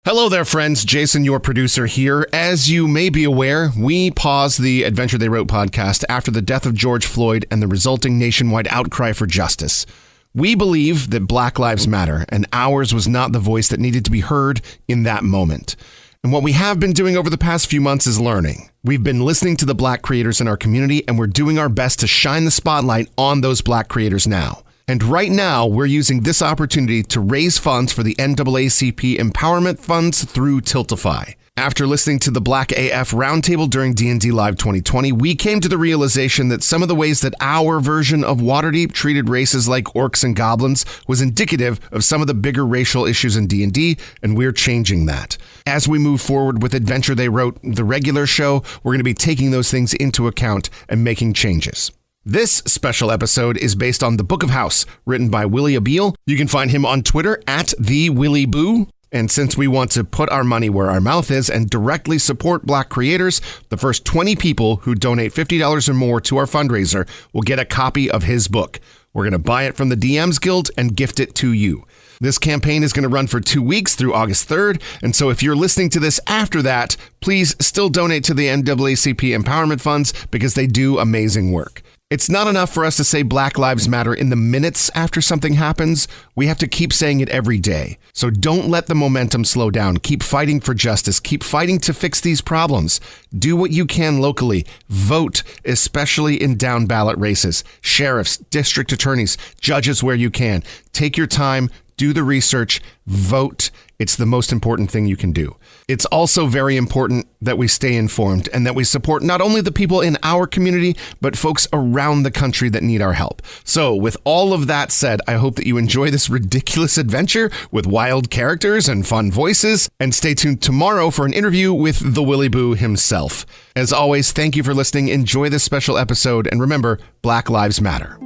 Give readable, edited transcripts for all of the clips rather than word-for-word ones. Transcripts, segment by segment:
Hello there, friends. Jason, your producer here. As you may be aware, we paused the Adventure They Wrote podcast after the death of George Floyd and the resulting nationwide outcry for justice. We believe that Black Lives Matter, and ours was not the voice that needed to be heard in that moment. And what we have been doing over the past few months is learning. We've been listening to the Black creators in our community, and we're doing our best to shine the spotlight on those Black creators now. And right now, we're using this opportunity to raise funds for the NAACP Empowerment Funds through Tiltify. After listening to the Black AF Roundtable during D&D Live 2020, we came to the realization that some of the ways that our version of Waterdeep treated races like orcs and goblins was indicative of some of the bigger racial issues in D&D, and we're changing that. As we move forward with Adventure They Wrote, the regular show, we're going to be taking those things into account and making changes. This special episode is based on The Book of House, written by Willie Abeil. You can find him on Twitter at @TheWillieBoo. And since we want to put our money where our mouth is and directly support Black creators, the first 20 people who donate $50 or more to our fundraiser will get a copy of his book. We're going to buy it from the DMs Guild and gift it to you. This campaign is going to run for 2 weeks through August 3rd. And so if you're listening to this after that, please still donate to the NAACP Empowerment Funds because they do amazing work. It's not enough for us to say Black Lives Matter in the minutes after something happens. We have to keep saying it every day. So don't let the momentum slow down. Keep fighting for justice. Keep fighting to fix these problems. Do what you can locally. Vote, especially in down ballot races. Sheriffs, district attorneys, judges where you can. Take your time. Do the research, vote. It's the most important thing you can do. It's also very important that we stay informed and that we support not only the people in our community, but folks around the country that need our help. So with all of that said, I hope that you enjoy this ridiculous adventure with wild characters and fun voices, and stay tuned tomorrow for an interview with the Willie Boo himself. As always, thank you for listening. Enjoy this special episode, and remember, Black Lives Matter.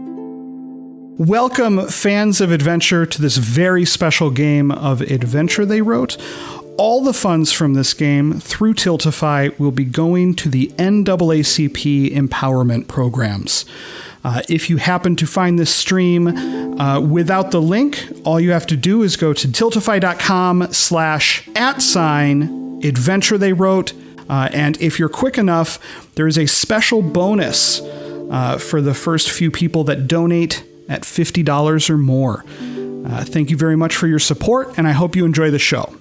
Welcome, fans of adventure, to this very special game of Adventure They Wrote. All the funds from this game through Tiltify will be going to the NAACP Empowerment Programs. If you happen to find this stream without the link, all you have to do is go to tiltify.com/@Adventure They Wrote. And if you're quick enough, there is a special bonus for the first few people that donate at $50 or more. Thank you very much for your support, and I hope you enjoy the show.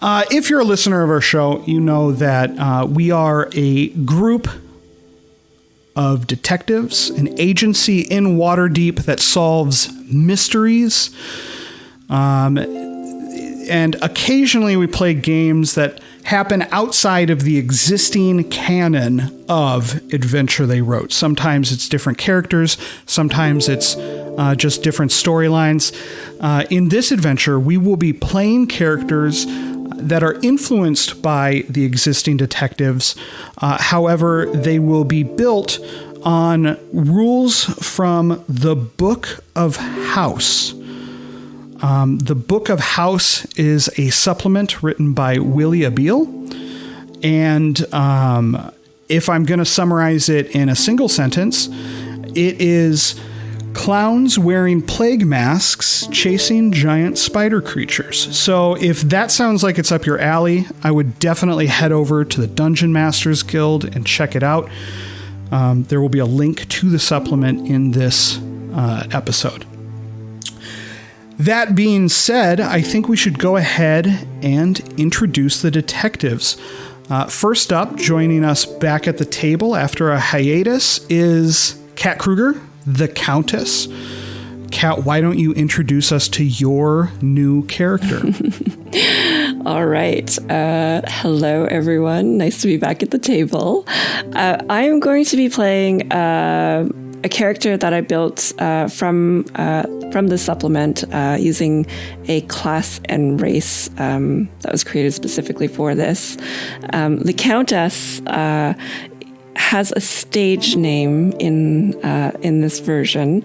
If you're a listener of our show, you know that we are a group of detectives, an agency in Waterdeep that solves mysteries. And occasionally we play games that happen outside of the existing canon of Adventure They Wrote. Sometimes it's different characters, sometimes it's just different storylines. In this adventure, we will be playing characters that are influenced by the existing detectives. However, they will be built on rules from the Book of House. The Book of House is a supplement written by Willie Abeil. And if I'm going to summarize it in a single sentence, it is clowns wearing plague masks chasing giant spider creatures. So if that sounds like it's up your alley, I would definitely head over to the Dungeon Masters Guild and check it out. There will be a link to the supplement in this episode. That being said, I think we should go ahead and introduce the detectives. First up, joining us back at the table after a hiatus is Kat Kruger, the Countess. Kat, why don't you introduce us to your new character? All right. Hello, everyone. Nice to be back at the table. I am going to be playing a character that I built from the supplement using a class and race that was created specifically for this. The Countess has a stage name in this version.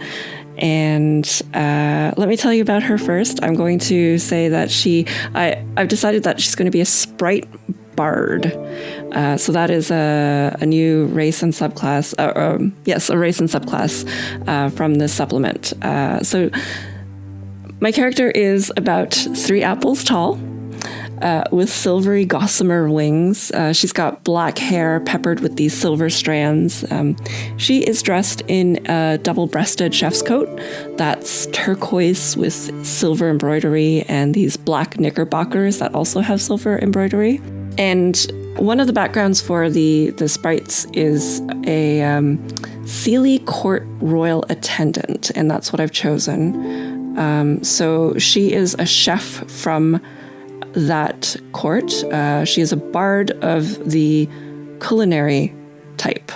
And let me tell you about her first. I'm going to say that I've decided that she's going to be a sprite bard. So that is a new race and subclass. Yes, a race and subclass from this supplement. So my character is about 3 apples tall. with silvery gossamer wings. She's got black hair peppered with these silver strands. She is dressed in a double-breasted chef's coat that's turquoise with silver embroidery and these black knickerbockers that also have silver embroidery. And one of the backgrounds for the sprites is a Sealy Court Royal Attendant, and that's what I've chosen. So she is a chef from that court. She is a bard of the culinary type.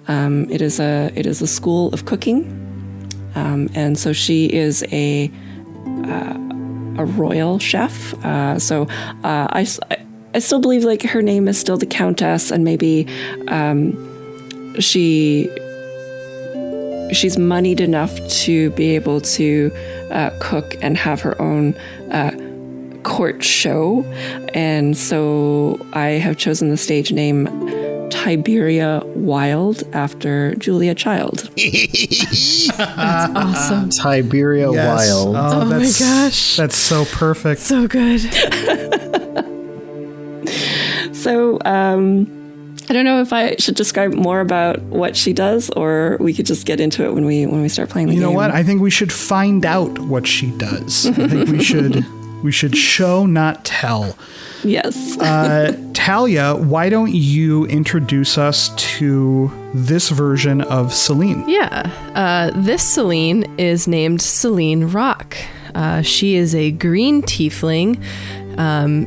It is a school of cooking, and so she is a royal chef. So I still believe like her name is still the Countess, and maybe she's moneyed enough to be able to cook and have her own court show. And so I have chosen the stage name Tiberia Wilde after Julia Child. That's awesome. Tiberia Wilde. Oh my gosh. That's so perfect. So good. So, I don't know if I should describe more about what she does, or we could just get into it when we start playing the game. You know what? I think we should find out what she does. I think we should show, not tell. Yes. Talia, why don't you introduce us to this version of Celine? Yeah. This Celine is named Celine Rock. She is a green tiefling.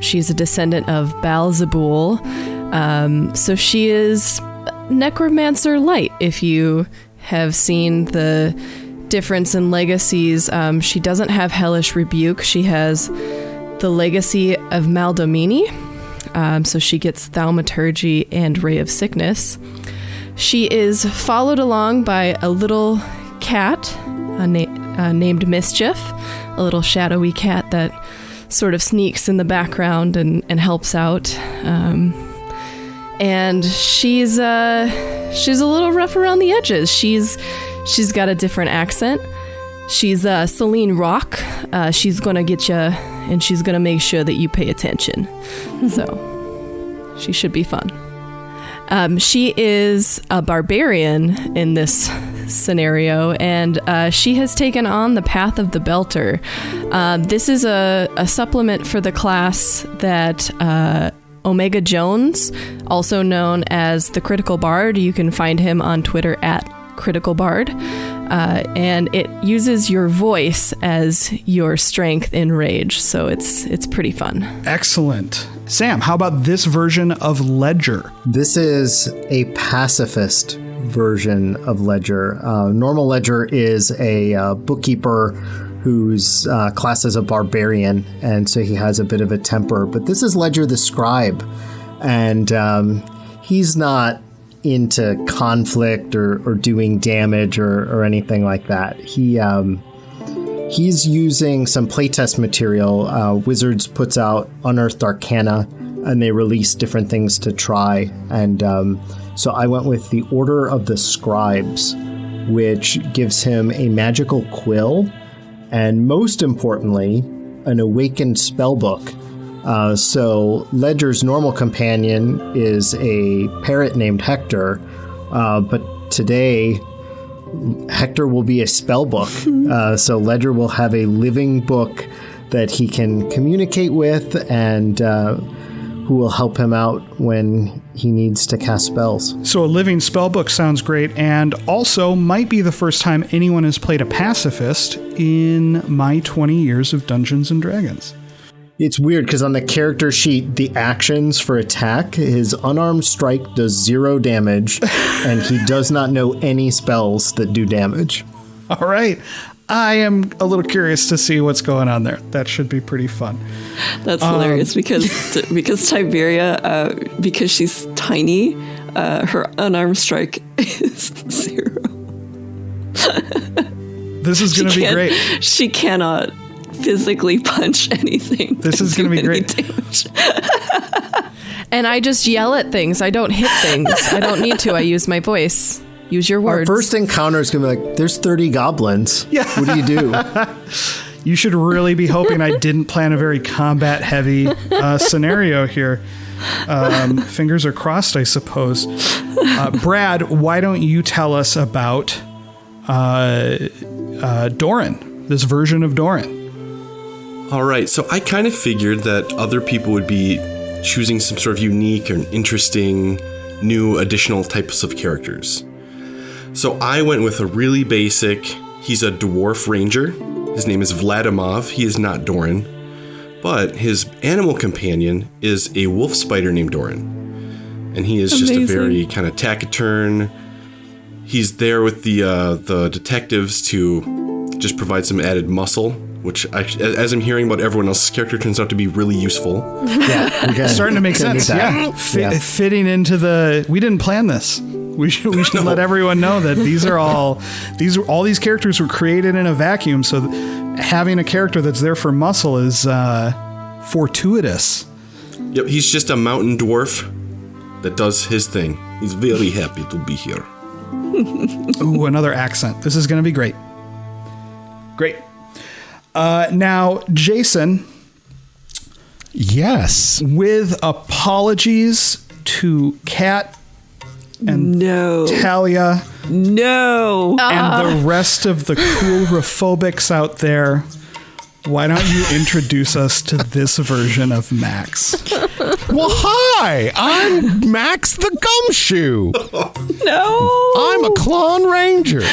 She's a descendant of Baal-Zebul. So she is Necromancer Light. If you have seen the difference in legacies, she doesn't have Hellish Rebuke. She has the legacy of Maldomini. So she gets Thaumaturgy and Ray of Sickness. She is followed along by a little cat named Mischief, a little shadowy cat that sort of sneaks in the background and helps out. And she's a little rough around the edges. She's got a different accent. She's Celine Rock. She's gonna get you, and she's gonna make sure that you pay attention. So she should be fun. She is a barbarian in this scenario, and she has taken on the Path of the Belter. This is a supplement for the class that Omega Jones, also known as the Critical Bard, you can find him on Twitter at Critical Bard, and it uses your voice as your strength in rage, so it's pretty fun. Excellent. Sam, how about this version of Ledger? This is a pacifist version of Ledger. Normal Ledger is a bookkeeper whose class is a barbarian, and so he has a bit of a temper. But this is Ledger the Scribe, and he's not into conflict or doing damage or anything like that. He's using some playtest material. Wizards puts out Unearthed Arcana, and they release different things to try. And so I went with the Order of the Scribes, which gives him a magical quill, and most importantly, an awakened spellbook. So Ledger's normal companion is a parrot named Hector, but today Hector will be a spellbook. So Ledger will have a living book that he can communicate with, and who will help him out when he needs to cast spells. So a living spellbook sounds great, and also might be the first time anyone has played a pacifist in my 20 years of Dungeons & Dragons. It's weird because on the character sheet, the actions for attack, his unarmed strike does 0 damage, and he does not know any spells that do damage. All right. I am a little curious to see what's going on there. That should be pretty fun. That's hilarious because Tiberia, because she's tiny, her unarmed strike is 0. This is going to be great. She cannot physically punch anything. This is going to be great. And I just yell at things. I don't hit things. I don't need to. I use my voice. Use your words. Our first encounter is going to be like, there's 30 goblins. Yeah. What do you do? You should really be hoping I didn't plan a very combat-heavy scenario here. Fingers are crossed, I suppose. Brad, why don't you tell us about Doran, this version of Doran? All right, so I kind of figured that other people would be choosing some sort of unique and interesting, new, additional types of characters. So I went with a really basic, he's a dwarf ranger. His name is Vladimov. He is not Doran. But his animal companion is a wolf spider named Doran. And he is just a very kind of taciturn. He's there with the detectives to just provide some added muscle, which, as I'm hearing about everyone else's character, turns out to be really useful. Yeah, starting to make sense. Yeah. Fitting into the... We didn't plan this. We should let everyone know that all these characters were created in a vacuum. So having a character that's there for muscle is fortuitous. Yep, he's just a mountain dwarf that does his thing. He's very happy to be here. Ooh, another accent. This is going to be great. Great. Now, Jason. Yes. With apologies to Kat and Talia. No. And the rest of the cool-rophobics out there, why don't you introduce us to this version of Max? Well, hi, I'm Max the Gumshoe. No. I'm a clone ranger. No.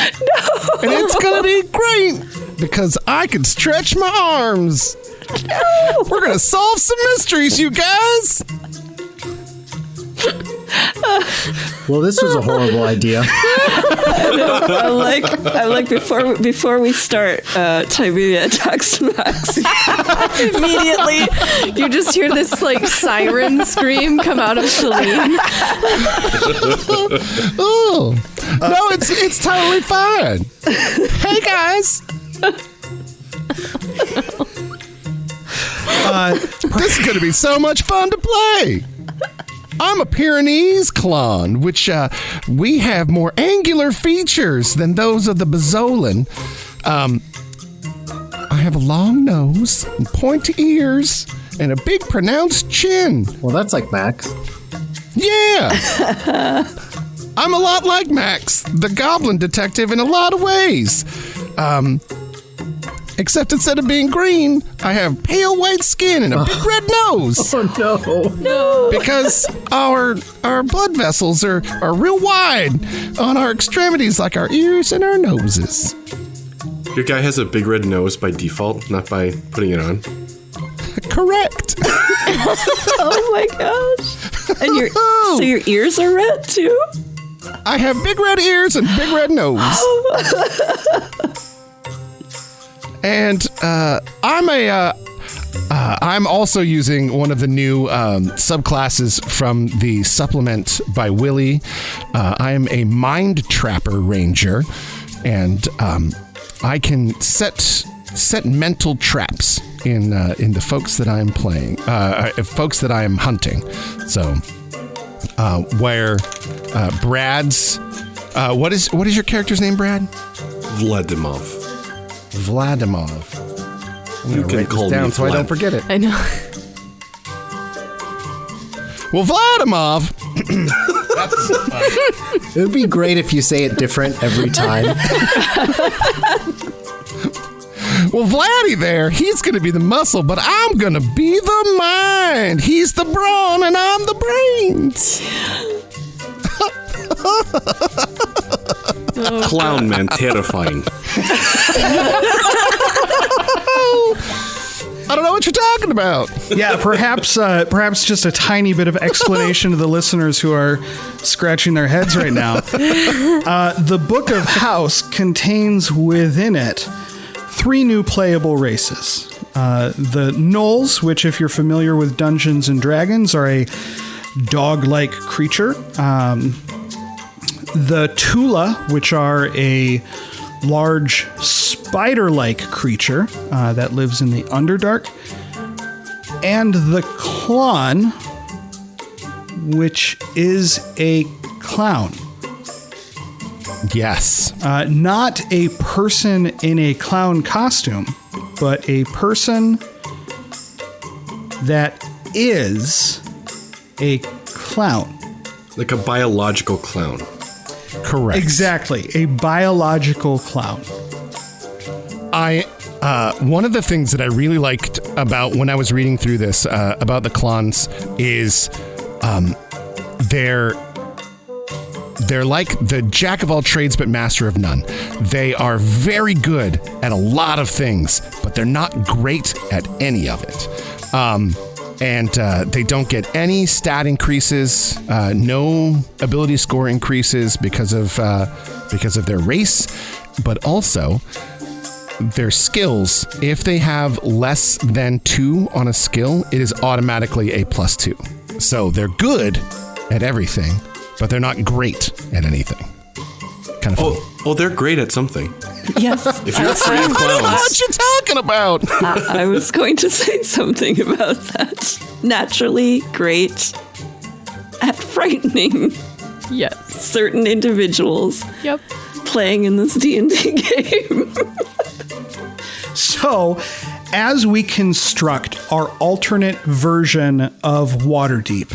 And it's going to be great because I can stretch my arms. No. We're going to solve some mysteries, you guys. Well, this was a horrible idea. I like before we start, Tiberian attacks Max. Immediately, you just hear this like siren scream come out of Celine. Oh, no, it's totally fine. Hey guys. This is going to be so much fun to play. I'm a Pyrenees clone, which we have more angular features than those of the Bazolan. I have a long nose and pointy ears and a big pronounced chin. Well, that's like Max. Yeah. I'm a lot like Max, the goblin detective, in a lot of ways. Except instead of being green, I have pale white skin and a big red nose. Oh, no. Because our blood vessels are real wide on our extremities, like our ears and our noses. Your guy has a big red nose by default, not by putting it on. Correct. Oh my gosh. And so your ears are red too? I have big red ears and big red nose. And I'm also using one of the new subclasses from the supplement by Willie. I am a Mind Trapper Ranger, and I can set mental traps in the folks that I am playing, folks that I am hunting. So, where Brad's, what is your character's name, Brad? Vladimov. You can call me down so I don't forget it. I know. Well, Vladimov. It would be great if you say it different every time. Well, Vladdy there, he's going to be the muscle, but I'm going to be the mind. He's the brawn and I'm the brains. Clown man, terrifying. I don't know what you're talking about. Yeah, perhaps just a tiny bit of explanation to the listeners who are scratching their heads right now. The Book of House contains within it 3 new playable races. The Gnolls, which if you're familiar with Dungeons and Dragons, are a dog-like creature. The Tula, which are a large spider-like creature that lives in the Underdark. And the Klon, which is a clown. Yes. Not a person in a clown costume, but a person that is a clown. Like a biological clown. Correct. Exactly, a biological clown. One of the things that I really liked about when I was reading through this about the clowns is they're like the jack of all trades but master of none. They are very good at a lot of things, but they're not great at any of it. And they don't get any stat increases, no ability score increases because of their race, but also their skills. If they have less than 2 on a skill, it is automatically a +2. So they're good at everything, but they're not great at anything. Kind of fun. Oh, they're great at something. Yes. If you're afraid of I don't know clowns, what you're talking about. I was going to say something about that. Naturally great at frightening Yes. certain individuals Yep. playing in this D&D game. So, as we construct our alternate version of Waterdeep,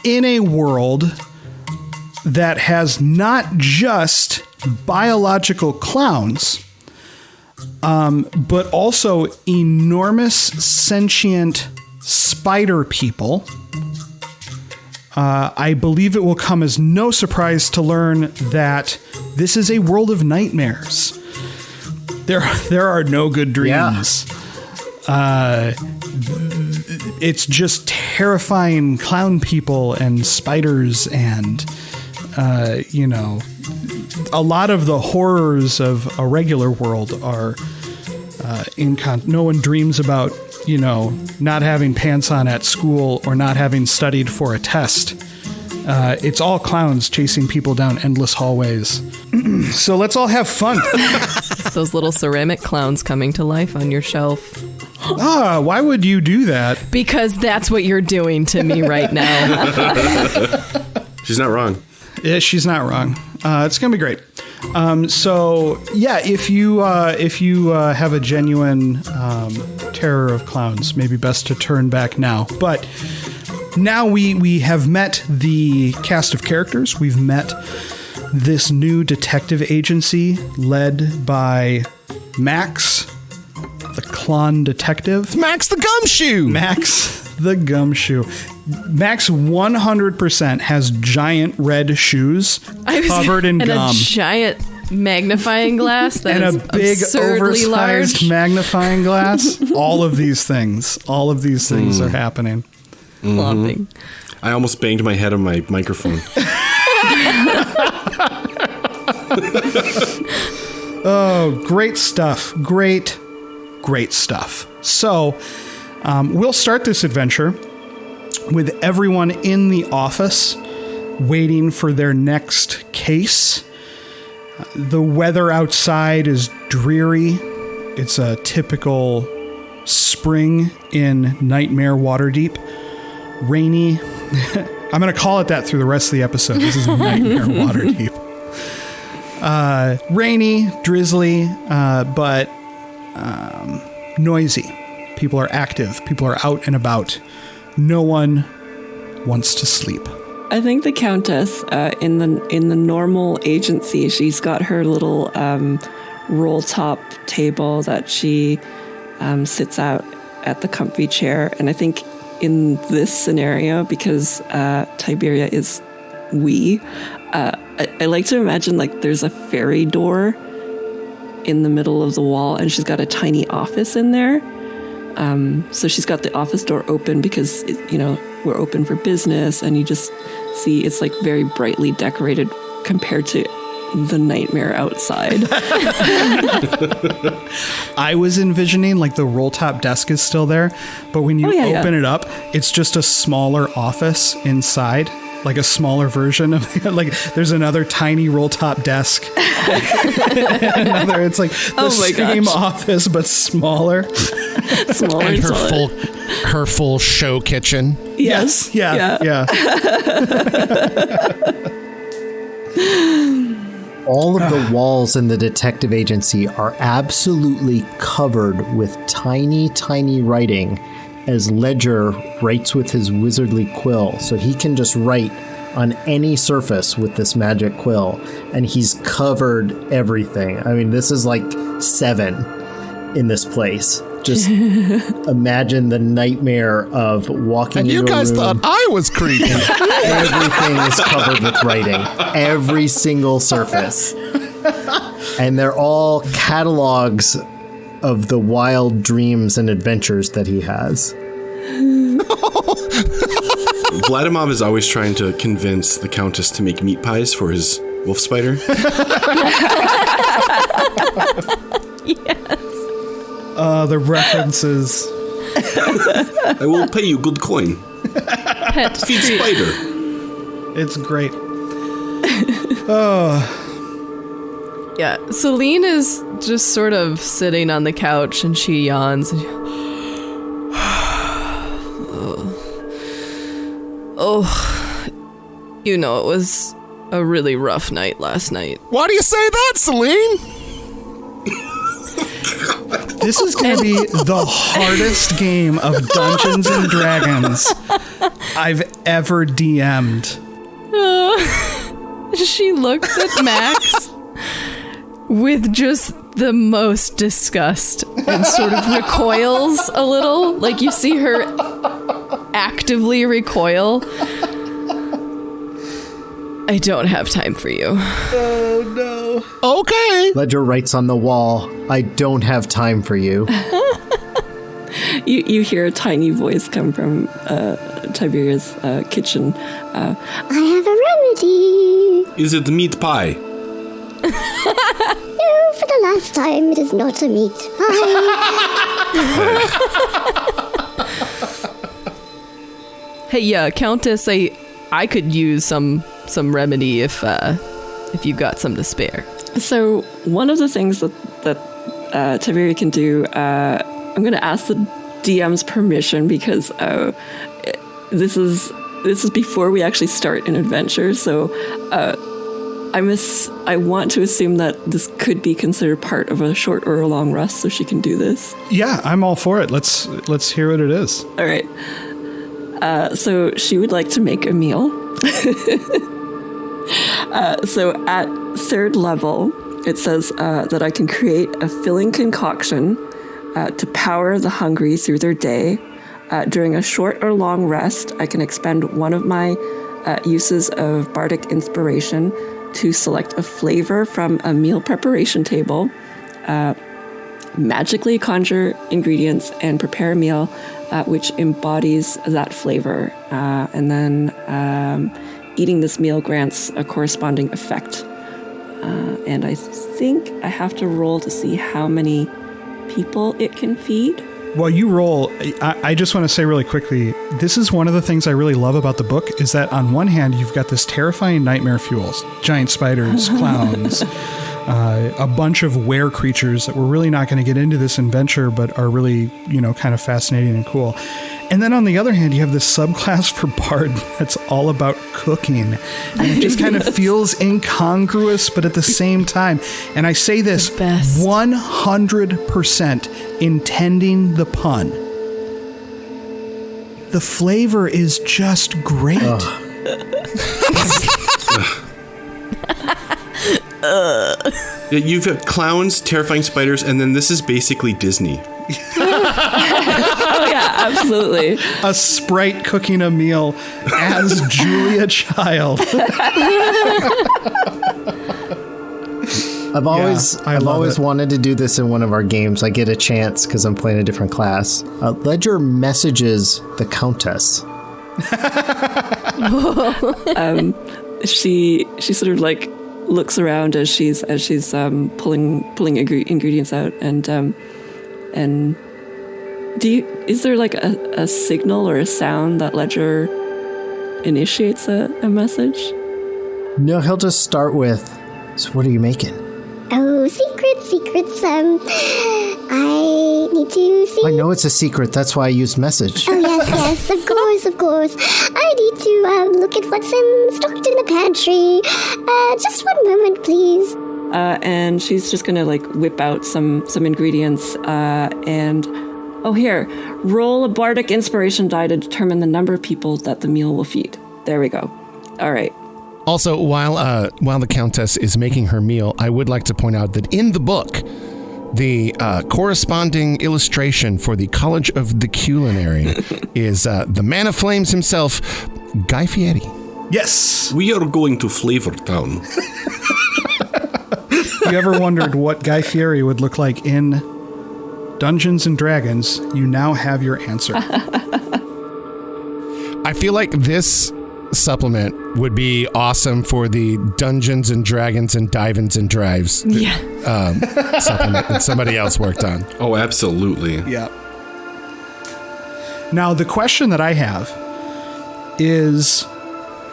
in a world that has not just biological clowns, but also enormous sentient spider people, I believe it will come as no surprise to learn that this is a world of nightmares. There are no good dreams. It's just terrifying clown people and spiders and, a lot of the horrors of a regular world are no one dreams about, not having pants on at school or not having studied for a test. It's all clowns chasing people down endless hallways. So let's all have fun. It's those little ceramic clowns coming to life on your shelf. Why would you do that? Because that's what you're doing to me right now. she's not wrong. Yeah, she's not wrong. It's gonna be great. So yeah, if you have a genuine terror of clowns, maybe best to turn back now. But now we have met the cast of characters. We've met this new detective agency led by Max, the Clon Detective. Max the Gumshoe. Max the Gumshoe. Max 100% has giant red shoes covered in and gum. a giant magnifying glass that And is a big absurdly oversized large. magnifying glass. All of these things are happening. Clumping. I almost banged my head on my microphone. Oh, great stuff. Great stuff. So, we'll start this adventure with everyone in the office waiting for their next case. The weather outside is dreary. It's a typical spring in Nightmare Waterdeep. Rainy. I'm going to call it that through the rest of the episode. This is Nightmare Waterdeep. Rainy, drizzly, but noisy. People are active. People are out and about. No one wants to sleep. I think the Countess in the normal agency, she's got her little roll top table that she sits out at the comfy chair, and I think in this scenario, because Tiberia is I like to imagine like there's a fairy door in the middle of the wall, and she's got a tiny office in there. So she's got the office door open because, we're open for business, and you just see it's like very brightly decorated compared to the nightmare outside. I was envisioning like the roll top desk is still there, but when you open it up, it's just a smaller office inside. Like a smaller version of like there's another tiny roll top desk. It's like the same office but smaller. Smaller And solid. her full show kitchen. Yes. Yeah. All of the walls in the detective agency are absolutely covered with tiny, tiny writing as Ledger writes with his wizardly quill. So he can just write on any surface with this magic quill, and he's covered everything. I mean, this is like 7 in this place. Just imagine the nightmare of walking And into you guys a room. thought I was creepy. Everything is covered with writing. Every single surface. And they're all catalogs of the wild dreams and adventures that he has. Vladimir is always trying to convince the Countess to make meat pies for his wolf spider. Yes. The references. I will pay you good coin. Pet Feed treat. spider. It's great. Yeah, Celine is just sort of sitting on the couch and she yawns. And you know, it was a really rough night last night. Why do you say that, Celine? This is going to be the hardest game of Dungeons and Dragons I've ever DM'd. She looks at Max with just the most disgust and sort of recoils a little. Like you see her actively recoil. I don't have time for you. Okay. Ledger writes on the wall, I don't have time for you. You hear a tiny voice come from Tiberia's kitchen. I have a remedy. Is it meat pie? No, for the last time, it is not a meat pie. Hey, Countess, I could use some remedy if you've got some to spare. So one of the things that Tiberia can do, I'm going to ask the DM's permission because this is before we actually start an adventure. So I want to assume that this could be considered part of a short or a long rest, so she can do this. Yeah, I'm all for it. Let's hear what it is. All right. So she would like to make a meal. So at 3rd level, it says that I can create a filling concoction to power the hungry through their day. During a short or long rest, I can expend one of my uses of bardic inspiration to select a flavor from a meal preparation table, magically conjure ingredients, and prepare a meal which embodies that flavor. And then eating this meal grants a corresponding effect. And I think I have to roll to see how many people it can feed. While you roll, I just want to say really quickly, this is one of the things I really love about the book, is that on one hand, you've got this terrifying nightmare fuels, giant spiders, clowns, a bunch of were creatures that we're really not going to get into this adventure, but are really, kind of fascinating and cool. And then on the other hand, you have this subclass for Bard that's all about cooking. And it just kind of feels incongruous, but at the same time. And I say this 100% intending the pun. The flavor is just great. You've got clowns, terrifying spiders, and then this is basically Disney. Oh yeah, absolutely. A sprite cooking a meal as Julia Child. I've always wanted to do this in one of our games. I get a chance because I'm playing a different class. Ledger messages the Countess. She sort of like looks around as she's pulling ingredients out, and is there like a signal or a sound that Ledger initiates a message? No, he'll just start with, so what are you making? Oh, secrets. secrets, I need to see. I know it's a secret. That's why I used message. Oh, yes, of course. I need to look at what's stocked in the pantry. Just one moment, please. And she's just gonna like whip out some ingredients and here, roll a bardic inspiration die to determine the number of people that the meal will feed. There we go. All right. Also, while the Countess is making her meal, I would like to point out that in the book, the corresponding illustration for the College of the Culinary is the Man of Flames himself, Guy Fieri. Yes. We are going to Flavor Town. You ever wondered what Guy Fieri would look like in Dungeons and Dragons? You now have your answer. I feel like this supplement would be awesome for the Dungeons and Dragons and Dive-ins and Drives supplement that somebody else worked on. Oh, absolutely. Yeah. Now, the question that I have is,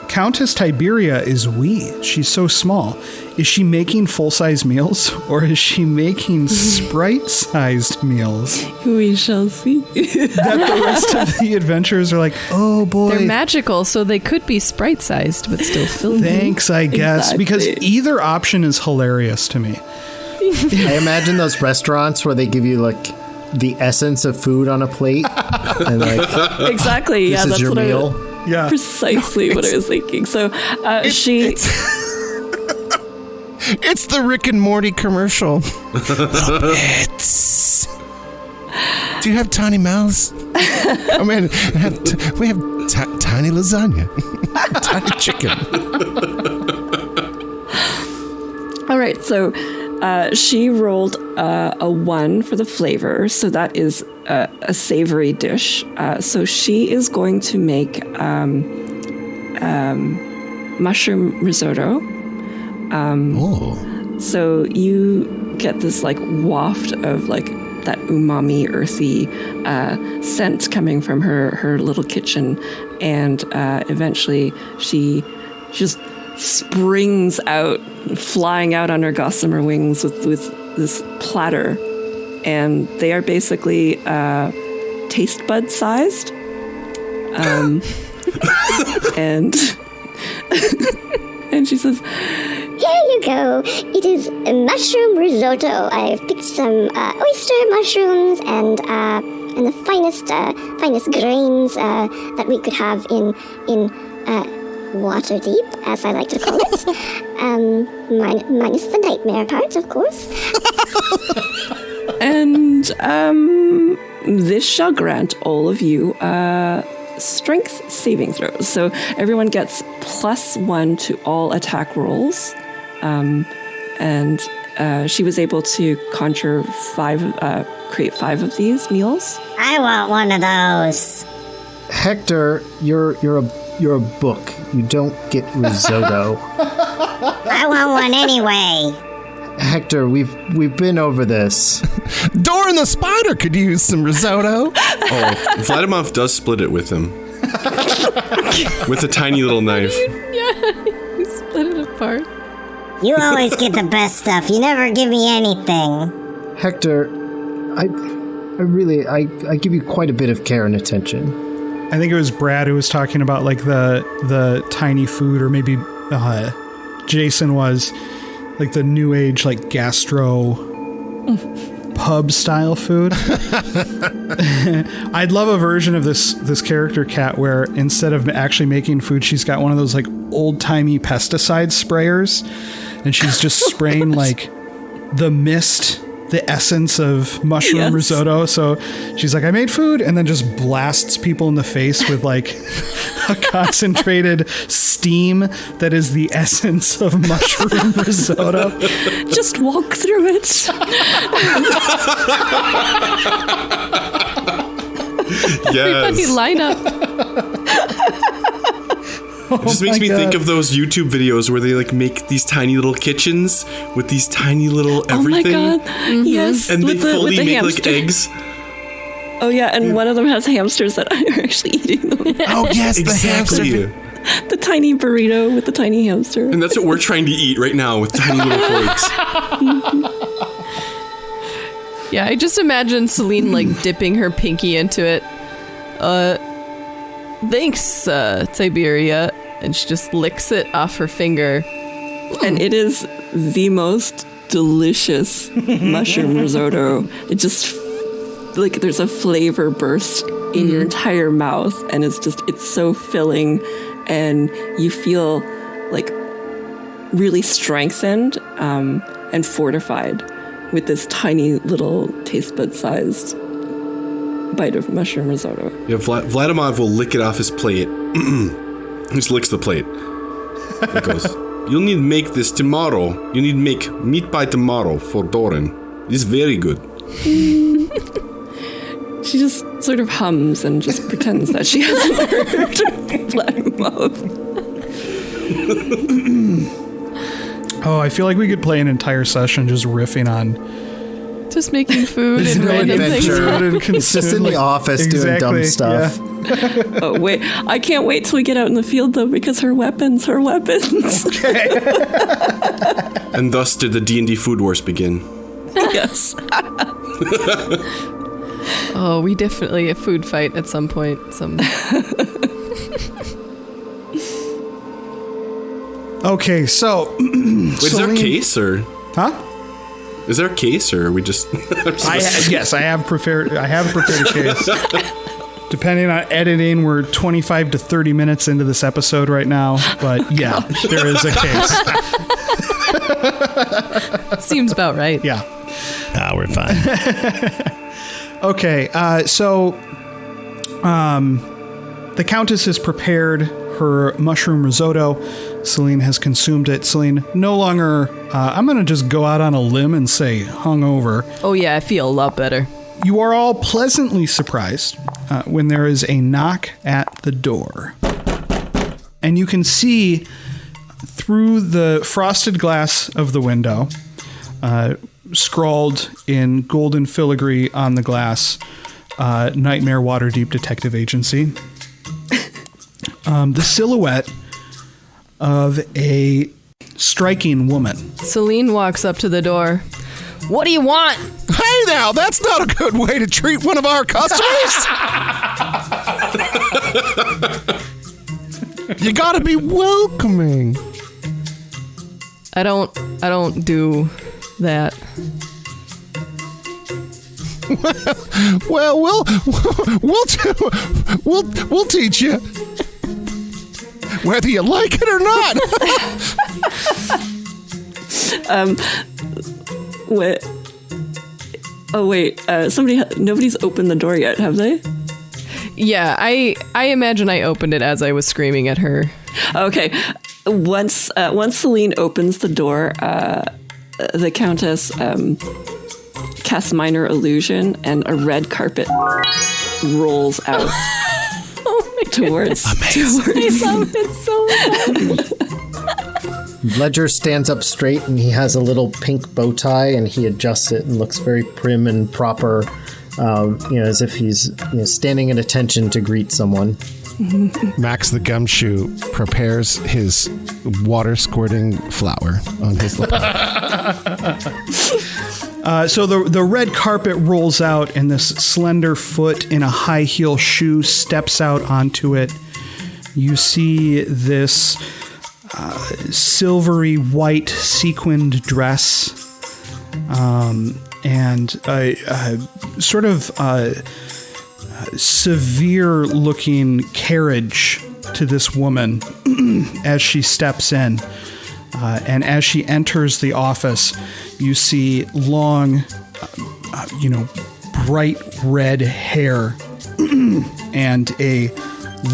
Countess Tiberia is wee. She's so small. Is she making full-size meals, or is she making sprite-sized meals? We shall see. That the rest of the adventurers are like, oh boy. They're magical, so they could be sprite-sized, but still filled. Thanks, I guess, Exactly. because either option is hilarious to me. I imagine those restaurants where they give you like the essence of food on a plate, and like Exactly. this Yeah, is that's your what meal. Yeah. Precisely what I was thinking. So It's the Rick and Morty commercial. It's. Do you have tiny mouths? I mean, we have tiny lasagna, tiny chicken. all right. So she rolled a 1 for the flavor. So that is a savory dish. So she is going to make mushroom risotto. So you get this like waft of like that umami, earthy scent coming from her little kitchen, and eventually she just springs out, flying out on her gossamer wings with this platter, and they are basically taste bud sized, and and she says, Here you go. It is a mushroom risotto. I've picked some oyster mushrooms and the finest grains that we could have in Waterdeep, as I like to call it. Minus the nightmare part, of course. and this shall grant all of you strength saving throws. So everyone gets +1 to all attack rolls. And she was able to conjure create 5 of these meals. I want one of those. Hector, you're a book. You don't get risotto. I want one anyway. Hector, we've been over this. Dora the Spider could use some risotto. Oh, Vladimir does split it with him. With a tiny little knife. You split it apart. You always get the best stuff. You never give me anything. Hector, I give you quite a bit of care and attention. I think it was Brad who was talking about like the tiny food, or maybe Jason was like the new age like gastro pub style food. I'd love a version of this character Cat where instead of actually making food, she's got one of those like old timey pesticide sprayers, and she's just spraying like the mist, the essence of mushroom risotto. So she's like, I made food, and then just blasts people in the face with like a concentrated steam that is the essence of mushroom risotto. Just walk through it. Everybody Yes. line up. It just makes me think of those YouTube videos where they like make these tiny little kitchens with these tiny little everything. Oh my god. Yes. And they with the fully make like hamster. eggs. Oh yeah, and one of them has hamsters that are actually eating them. Oh yes, the hamster. Exactly. The tiny burrito with the tiny hamster. And that's what we're trying to eat right now with tiny little forks. Yeah, I just imagine Celine like dipping her pinky into it. Thanks, Tiberia. And she just licks it off her finger. And it is the most delicious mushroom risotto. It just, like, there's a flavor burst in your entire mouth. And it's so filling. And you feel, like, really strengthened and fortified with this tiny little taste bud sized bite of mushroom risotto. Yeah, Vladimir will lick it off his plate. He just licks the plate. He goes, "You'll need to make this tomorrow. You need to make meat by tomorrow for Doran. It's very good." She just sort of hums and just pretends that she hasn't heard Vladimir. Oh, I feel like we could play an entire session just riffing on just making food There's and no random things. adventure. It's just in the office doing dumb stuff. Yeah. Oh, wait. I can't wait till we get out in the field, though, because her weapons. Okay. And thus did the D&D Food Wars begin. Yes. Oh, we definitely a food fight at some point. Okay, so Wait, is there a Celine- case or? Huh? Is there a case or are we just? Yes, I have prepared a case. Depending on editing, we're 25 to 30 minutes into this episode right now, but yeah, there is a case. Seems about right. Yeah. We're fine. Okay, so the Countess has prepared her mushroom risotto. Celine has consumed it. Celine, no longer, I'm going to just go out on a limb and say hungover. Oh yeah, I feel a lot better. You are all pleasantly surprised when there is a knock at the door. And you can see through the frosted glass of the window, scrawled in golden filigree on the glass, Nightmare Waterdeep Detective Agency. The silhouette of a striking woman. Celine walks up to the door. What do you want? Hey now, that's not a good way to treat one of our customers. You gotta be welcoming. I don't do that. Well, we'll teach you. Whether you like it or not. What? Oh, wait. Nobody's opened the door yet, have they? Yeah, I imagine I opened it as I was screaming at her. Okay. Once Celine opens the door, the Countess casts Minor Illusion, and a red carpet rolls out towards. It's so bad. Ledger stands up straight and he has a little pink bow tie and he adjusts it and looks very prim and proper, as if he's standing at attention to greet someone. Max the Gumshoe prepares his water squirting flower on his lip. So the red carpet rolls out, and this slender foot in a high heel shoe steps out onto it. You see this silvery white sequined dress, and a sort of severe looking carriage to this woman as she steps in. And as she enters the office, you see long, bright red hair and a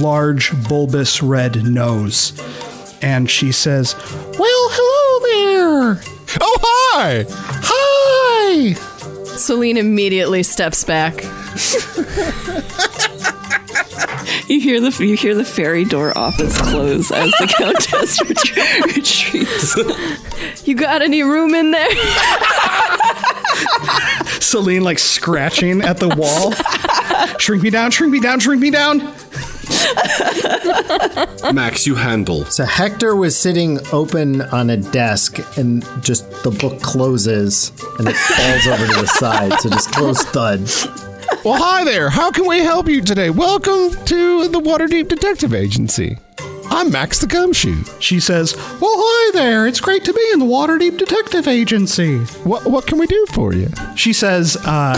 large bulbous red nose. And she says, "Well, hello there." Oh, hi! Hi! Celine immediately steps back. You hear the fairy door office close as the Countess retreats. You got any room in there? Celine, like, scratching at the wall. Shrink me down, shrink me down, shrink me down. Max, you handle. So Hector was sitting open on a desk, and just the book closes, and it falls over to the side. So just closed thuds. Well, hi there. How can we help you today? Welcome to the Waterdeep Detective Agency. I'm Max the Gumshoe. She says, well, hi there. It's great to be in the Waterdeep Detective Agency. What can we do for you? She says, a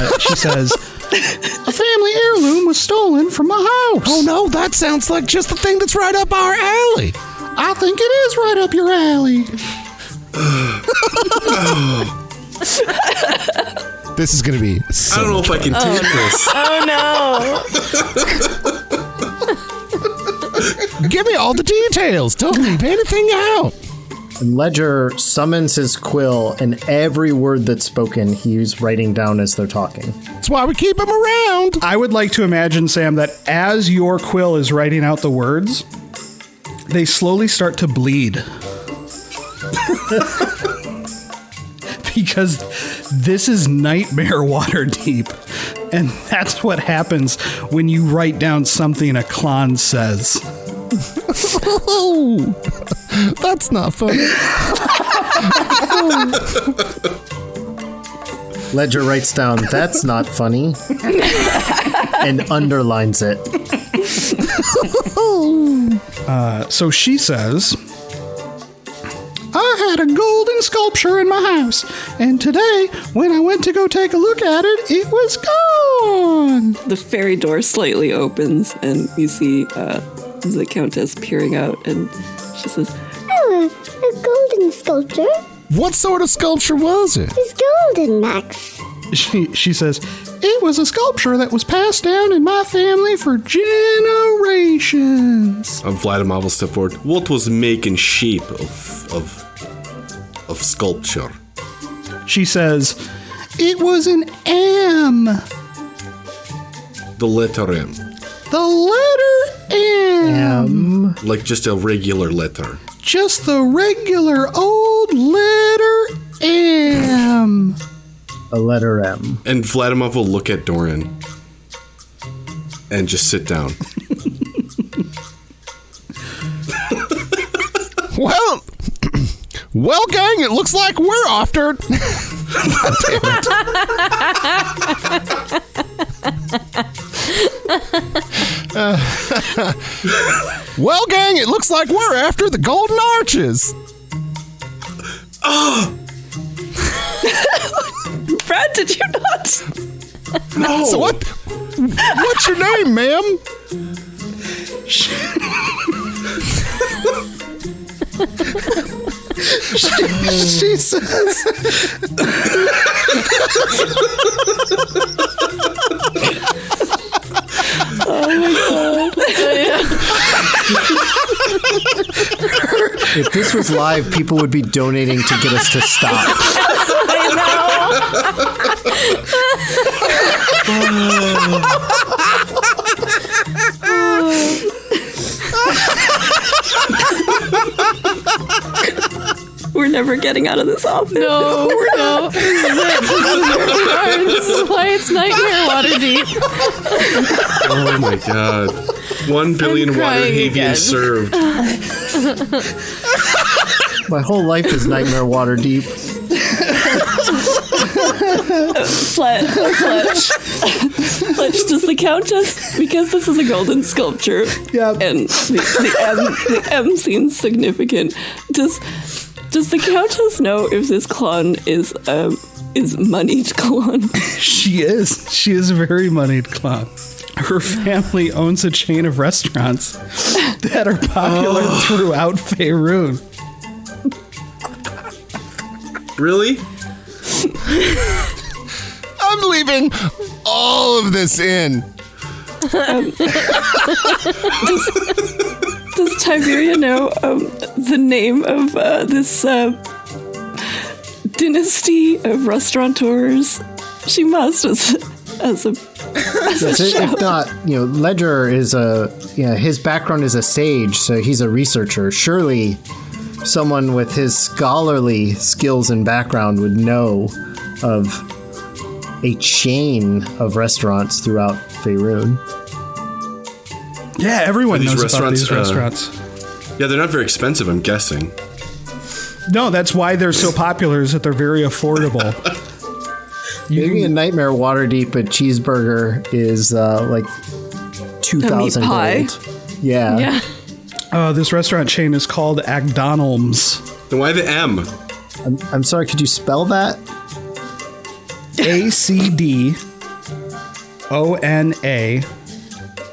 family heirloom was stolen from my house. Oh, no, that sounds like just the thing that's right up our alley. I think it is right up your alley. This is going to be so I don't know if I can take this. Oh no. Give me all the details. Don't leave anything out. And Ledger summons his quill, and every word that's spoken, he's writing down as they're talking. That's why we keep him around. I would like to imagine, Sam, that as your quill is writing out the words, they slowly start to bleed. Because this is Nightmare Waterdeep. And that's what happens when you write down something a clon says. Oh, that's not funny. Ledger writes down, "That's not funny," and underlines it. So she says, I had a golden sculpture in my house, and today, when I went to go take a look at it, it was gone. The fairy door slightly opens, and you see the Countess peering out, and she says, Oh, a golden sculpture? What sort of sculpture was it? It's golden, Max. She says, it was a sculpture that was passed down in my family for generations. Vladimir will step forward. What was make and shape of sculpture? She says, it was an M. The letter M. The letter M. Like just a regular letter. Just the regular old letter M. A letter M. And Vladimir will look at Doran and just sit down. Well, gang, it looks like we're off to... God damn it. Well, gang, it looks like we're after the Golden Arches. Brad, did you not? No. So what's your name, ma'am? She says, If this was live, people would be donating to get us to stop. We're never getting out of this office. No. This is it. This is why it's Nightmare Waterdeep. Oh my god. 1 billion water crying again. Havians served. My whole life is Nightmare Waterdeep. Fletch, does the Countess, because this is a golden sculpture, Yep. and the M seems significant, does the Countess know if this clone is moneyed clone? she is. She is a very moneyed clown. Her family owns a chain of restaurants that are popular throughout Faerun. Really? I'm leaving all of this in. Does Tiberia know the name of this dynasty of restaurateurs? She must, as a If not, Ledger is his background is a sage, so he's a researcher. Surely someone with his scholarly skills and background would know of a chain of restaurants throughout Faerun. Yeah, everyone these knows about these restaurants, restaurants. Yeah, they're not very expensive, I'm guessing. No, that's why they're so popular, is that they're very affordable. Maybe in Nightmare Waterdeep, a cheeseburger is like 2,000 pie? gold. Yeah. Yeah. This restaurant chain is called Agdonalms. Then why the M? I'm sorry, could you spell that?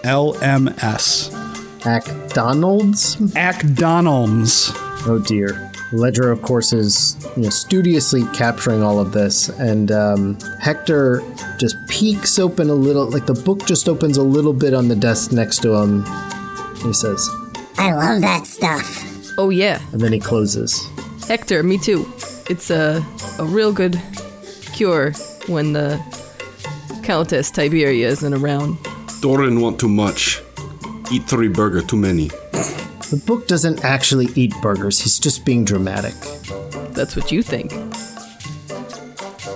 ACDONALMS. McDonald's? Agdonalms. Oh dear. Ledger, of course, is studiously capturing all of this, and Hector just peeks open a little, like the book just opens a little bit on the desk next to him. He says, I love that stuff. Oh, yeah. and then he closes. Hector, me too. It's a real good cure when the Countess Tiberia isn't around. Doran want too much. Eat 3 burger too many. The book doesn't actually eat burgers. He's just being dramatic. That's what you think.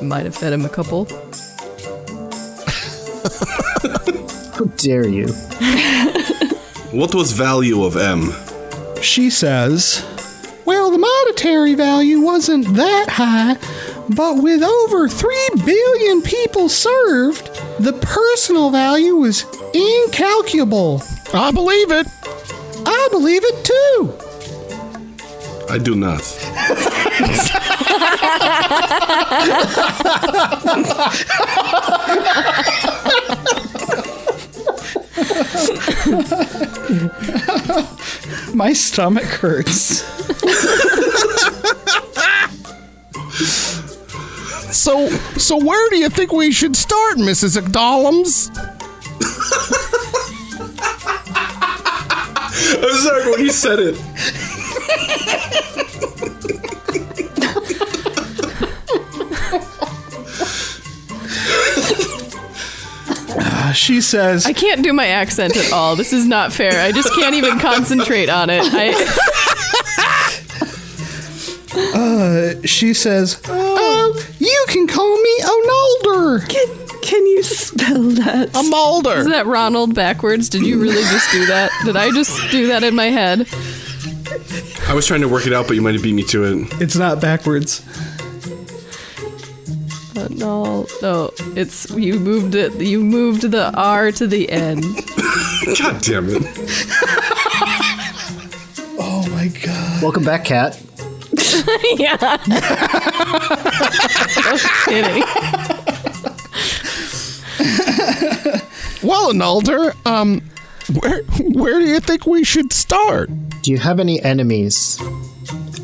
Might have fed him a couple. How dare you? What was value of M? She says, well, the monetary value wasn't that high, but with over 3 billion people served, the personal value was incalculable. I believe it. I believe it too. I do not. My stomach hurts. So where do you think we should start, Mrs. Agdolams? I'm sorry when he said it. She says, I can't do my accent at all. This is not fair. I just can't even concentrate on it. She says, oh, you can call me Onalder. Can you spell that? A Mulder. Is that Ronald backwards? Did you really just do that? Did I just do that in my head? I was trying to work it out, but you might have beat me to it. It's not backwards. No, it's you moved it. You moved the R to the N. God damn it. Oh my god. Welcome back, Kat. Yeah. Just kidding. Well, Anulder, where do you think we should start? Do you have any enemies?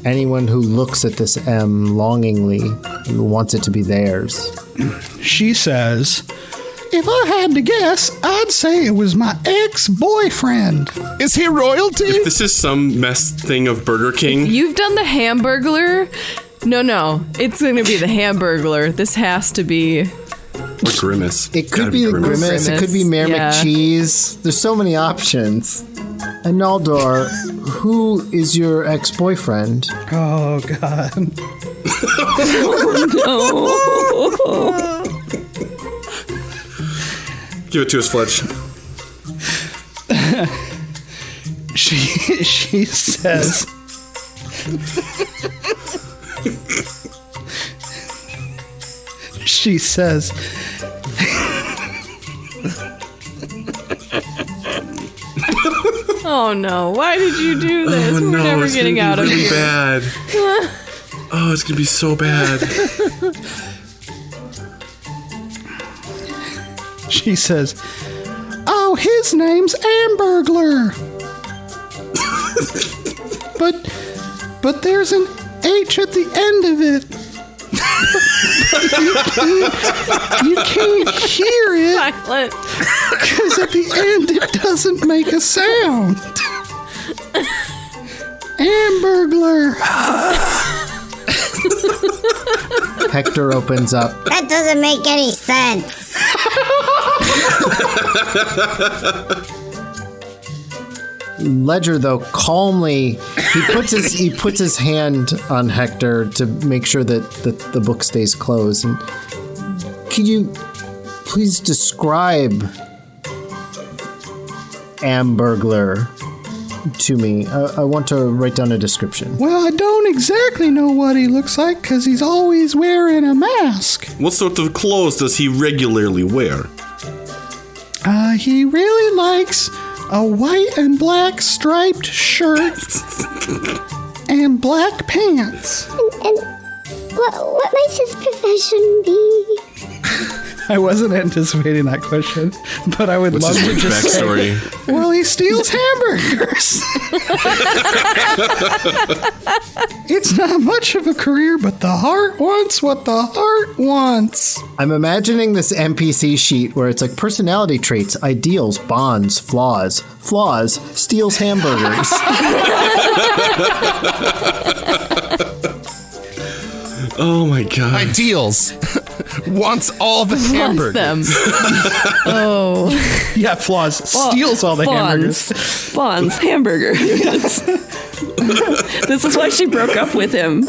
Anyone who looks at this M longingly and wants it to be theirs? She says, if I had to guess, I'd say it was my ex-boyfriend. Is he royalty? If this is some mess thing of Burger King, You've done the Hamburglar. No, it's going to be the Hamburglar. This has to be. or Grimace. It could be the Grimace. It could be Mayor Yeah. McCheese. There's so many options. And Naldor, who is your ex-boyfriend? Oh god. Give it to us, Fletch. She says, she says, Oh no! Why did you do this? Oh We're no, never it's getting gonna out be of really here. bad. Oh, it's gonna be so bad. she says, oh, his name's Ambergler. but there's an H at the end of it. You can't hear it Silent. because at the end it doesn't make a sound. Ambergler. Hector opens up. That doesn't make any sense. Ledger, though, calmly he puts his hand on Hector to make sure that the book stays closed. And could you please describe Ambergler to me. I want to write down a description. Well, I don't exactly know what he looks like because he's always wearing a mask. What sort of clothes does he regularly wear? He really likes a white and black striped shirt and black pants. And what might his profession be? I wasn't anticipating that question, but I would What's love his to just backstory? say, well, he steals hamburgers. It's not much of a career, but the heart wants what the heart wants. I'm imagining this NPC sheet where it's like personality traits, ideals, bonds, flaws. Flaws, steals hamburgers. Oh my god. Ideals. Wants all the hamburgers. Them. Oh. Yeah, flaws. Steals all the hamburgers. Bonds, hamburgers. This is why she broke up with him.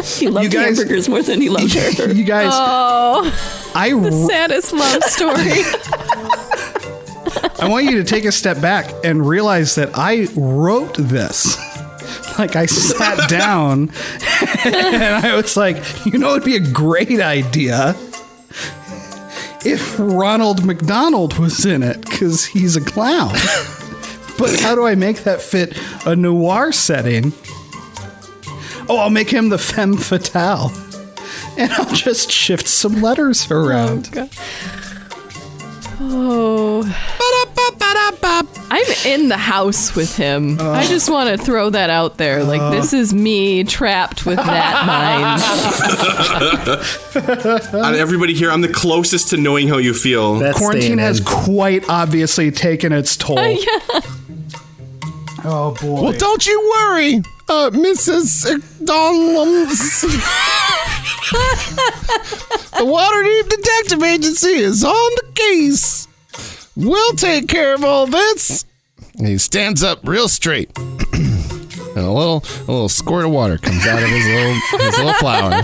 He loved hamburgers more than he loved her. You guys, Oh, the saddest love story. I want you to take a step back and realize that I wrote this. Like, I sat down and I was like, you know, it'd be a great idea if Ronald McDonald was in it, because he's a clown. But how do I make that fit a noir setting? Oh, I'll make him the femme fatale. And I'll just shift some letters around. Oh. I'm in the house with him. I just want to throw that out there. Like, this is me trapped with that mind. Out of everybody here, I'm the closest to knowing how you feel. That's Quarantine staying has in. quite obviously taken its toll. Oh, boy. Well, don't you worry, Mrs. McDonald's. The Waterdeep Detective Agency is on the case. We'll take care of all this. And he stands up real straight. And a little squirt of water comes out of his little flower.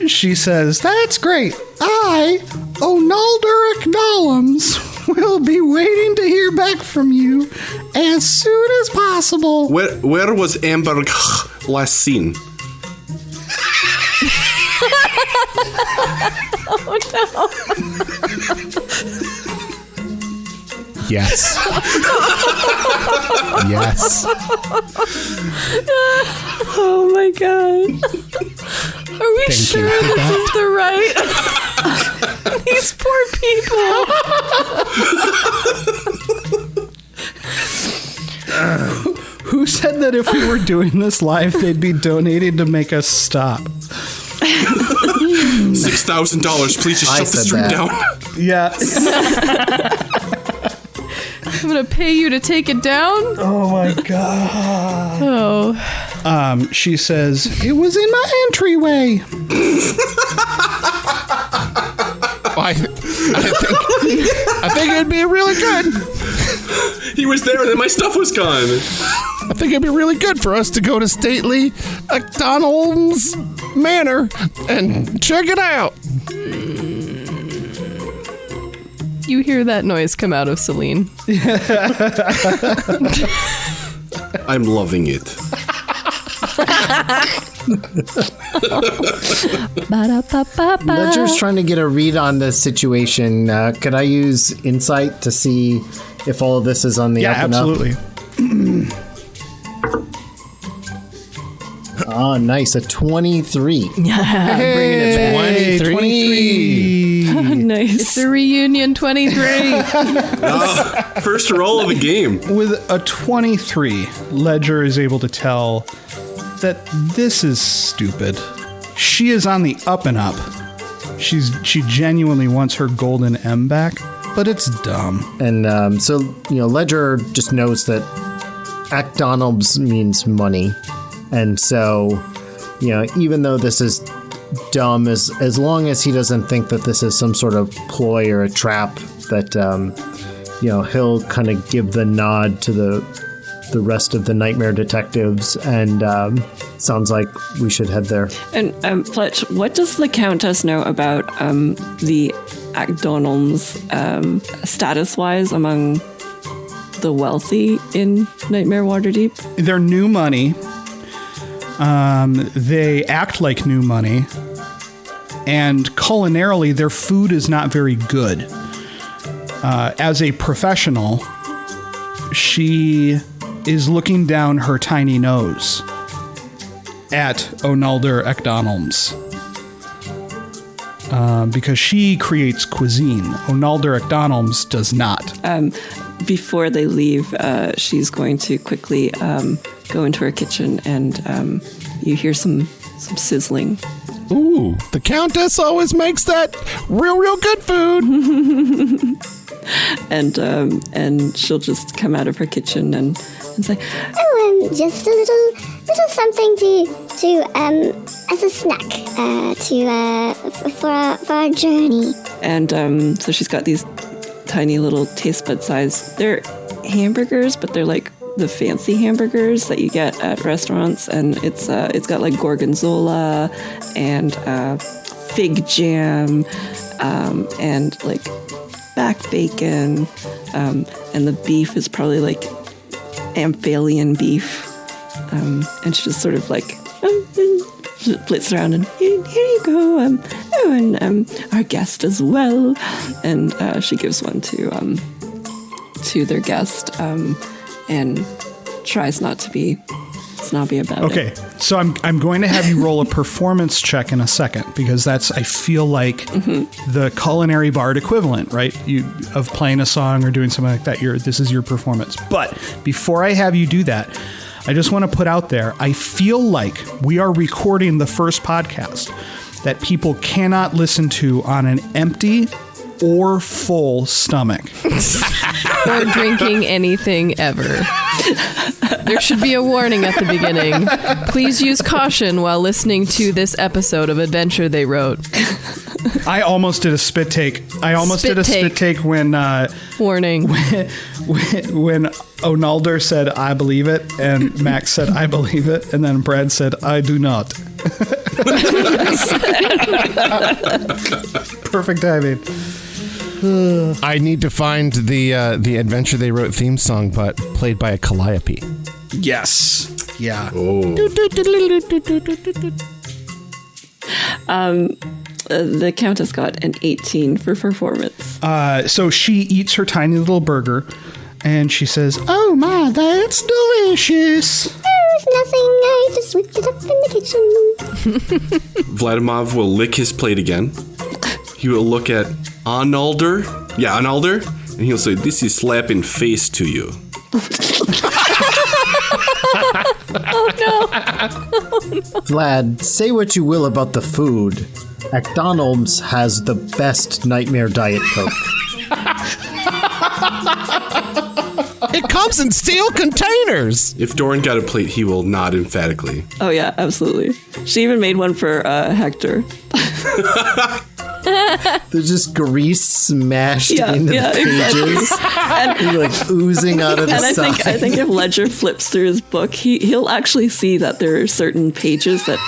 She says, that's great. I, Onalderic Dollums, will be waiting to hear back from you as soon as possible. Where was Amber last seen? Oh, no. Yes. Yes. Oh my god. Are we sure this is the right? These poor people. Who said that if we were doing this live, they'd be donating to make us stop? $6,000. Please just shut the stream that. down. Yeah. I'm going to pay you to take it down? Oh, my God. Oh. She says, it was in my entryway. I think it'd be really good. He was there and then my stuff was gone. I think it'd be really good for us to go to stately McDonald's Manor and check it out. You hear that noise come out of Celine. I'm loving it. Ledger's trying to get a read on the situation. Could I use insight to see if all of this is on the up and absolutely. up? Oh, nice. A 23. Hey, 23. Nice. It's a reunion 23. First roll of the game. With a 23, Ledger is able to tell that this is stupid. She is on the up and up. She genuinely wants her golden M back, but it's dumb. And so, Ledger just knows that McDonald's means money. And so, even though this is dumb, as long as he doesn't think that this is some sort of ploy or a trap, that, he'll kind of give the nod to the rest of the Nightmare Detectives, and sounds like we should head there. And Fletch, what does the Countess know about the McDonald's status-wise among the wealthy in Nightmare Waterdeep? They're new money. They act like new money. And culinarily, their food is not very good. As a professional, she is looking down her tiny nose at Onalder Ekdonalms. Because she creates cuisine. Onalder Ekdonalms does not. Before they leave, she's going to quickly go into her kitchen, and you hear some sizzling. Ooh, the Countess always makes that real good food. And she'll just come out of her kitchen and say, Oh, just a little something to as a snack for our journey. and so she's got these tiny little taste bud size. They're hamburgers, but they're like the fancy hamburgers that you get at restaurants, and it's got like gorgonzola and fig jam and like back bacon, and the beef is probably like Amphalian beef, and she just sort of like flits around and here you go, and our guest as well, and she gives one to their guest, and tries not to be snobby about it. Okay, so I'm going to have you roll a performance check in a second, because that's, I feel like, the culinary bard equivalent, right? Of playing a song or doing something like that. This is your performance. But before I have you do that, I just want to put out there, I feel like we are recording the first podcast that people cannot listen to on an empty or full stomach. Or drinking anything ever. There should be a warning at the beginning. Please use caution while listening to this episode of Adventure They Wrote. I almost did a spit take. Spit take when Warning. when Onalder said, I believe it, and Max said, I believe it, and then Brad said, I do not. Perfect timing. I need to find the Adventure They Wrote theme song, but played by a calliope. Yes. Yeah. The Countess got an 18 for performance. So she eats her tiny little burger, and she says, oh my, that's delicious. There's nothing, I just whipped it up in the kitchen. Vladimir will lick his plate again. He will look at Onalder. Yeah, Onalder. And he'll say, this is slapping face to you. Vlad, say what you will about the food. McDonald's has the best Nightmare Diet Coke. It comes in steel containers. If Doran got a plate, he will nod emphatically. Oh yeah, absolutely. She even made one for Hector. There's just grease smashed into the pages. Exactly. And like oozing out of the side. I think if Ledger flips through his book, he'll actually see that there are certain pages that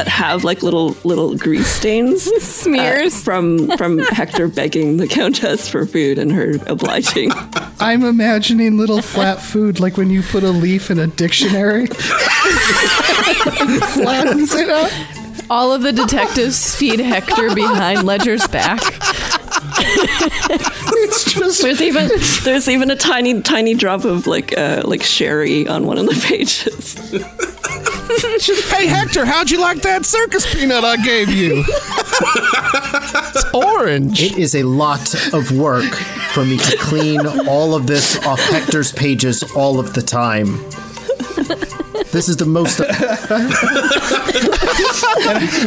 have like little grease stains, Smears from Hector begging the Countess for food and her obliging. I'm imagining little flat food, like when you put a leaf in a dictionary. Flattens it up. All of the detectives feed Hector behind Ledger's back. It's just There's even a tiny drop of like sherry on one of the pages. Hey, Hector, how'd you like that circus peanut I gave you? It's orange. It is a lot of work for me to clean all of this off Hector's pages all of the time. This is the most...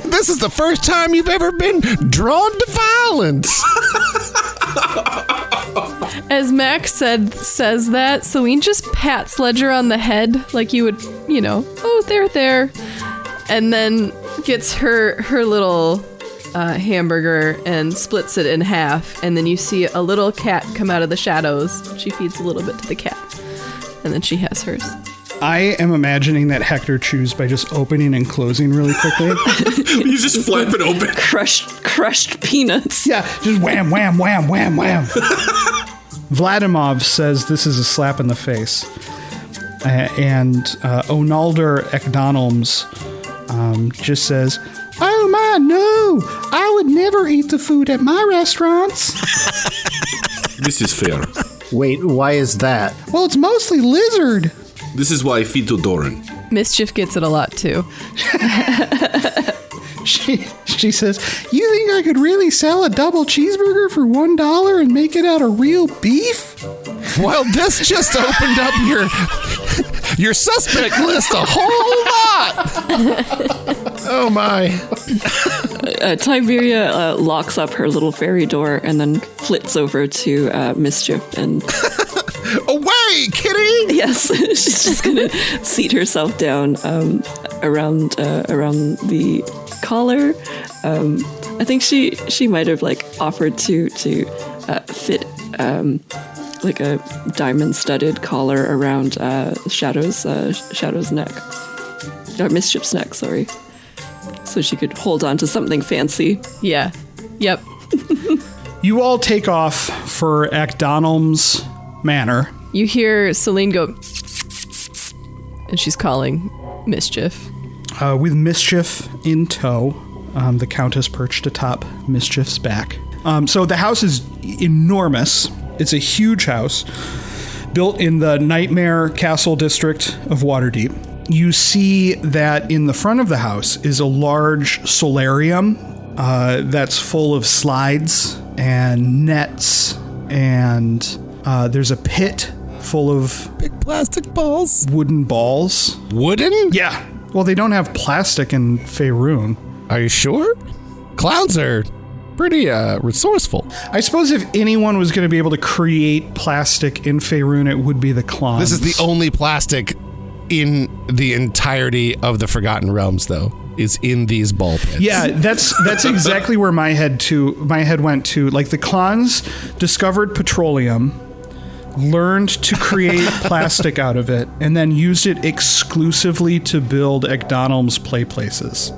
This is the first time you've ever been drawn to violence. As Max says that, Celine just pats Ledger on the head like you would, oh, there. And then gets her little hamburger and splits it in half. And then you see a little cat come out of the shadows. She feeds a little bit to the cat. And then she has hers. I am imagining that Hector chews by just opening and closing really quickly. You just flap it open. Crushed peanuts. Yeah, just wham, wham, wham, wham, wham. Vladimov says this is a slap in the face. And Onalder Ekdonalms just says, "Oh my, no! I would never eat the food at my restaurants." This is fair. Wait, why is that? Well, it's mostly lizard. This is why I feed to Doran. Mischief gets it a lot too. She says, "You think I could really sell a double cheeseburger for $1 and make it out of real beef?" Well, this just opened up your suspect list a whole lot. Oh my. Tiberia locks up her little fairy door and then flits over to Mischief and... Away, kitty! Yes, she's just gonna seat herself down around the collar. I think she might have like offered to fit like a diamond-studded collar around Shadow's neck, or Mischief's neck. Sorry, so she could hold on to something fancy. Yeah. Yep. You all take off for Ekdonalms Manor. You hear Celine go, and she's calling Mischief. With Mischief in tow, the Countess perched atop Mischief's back. So the house is enormous. It's a huge house built in the Nightmare Castle district of Waterdeep. You see that in the front of the house is a large solarium that's full of slides and nets, and there's a pit full of Big plastic balls. wooden balls. Wooden? Yeah. Well, they don't have plastic in Faerun. Are you sure? Clowns are pretty resourceful. I suppose if anyone was going to be able to create plastic in Faerun, it would be the Clowns. This is the only plastic in the entirety of the Forgotten Realms, though, is in these ball pits. Yeah, that's exactly where my head went to. Like, the Clans discovered petroleum, learned to create plastic out of it, and then used it exclusively to build Ekdonalms play places.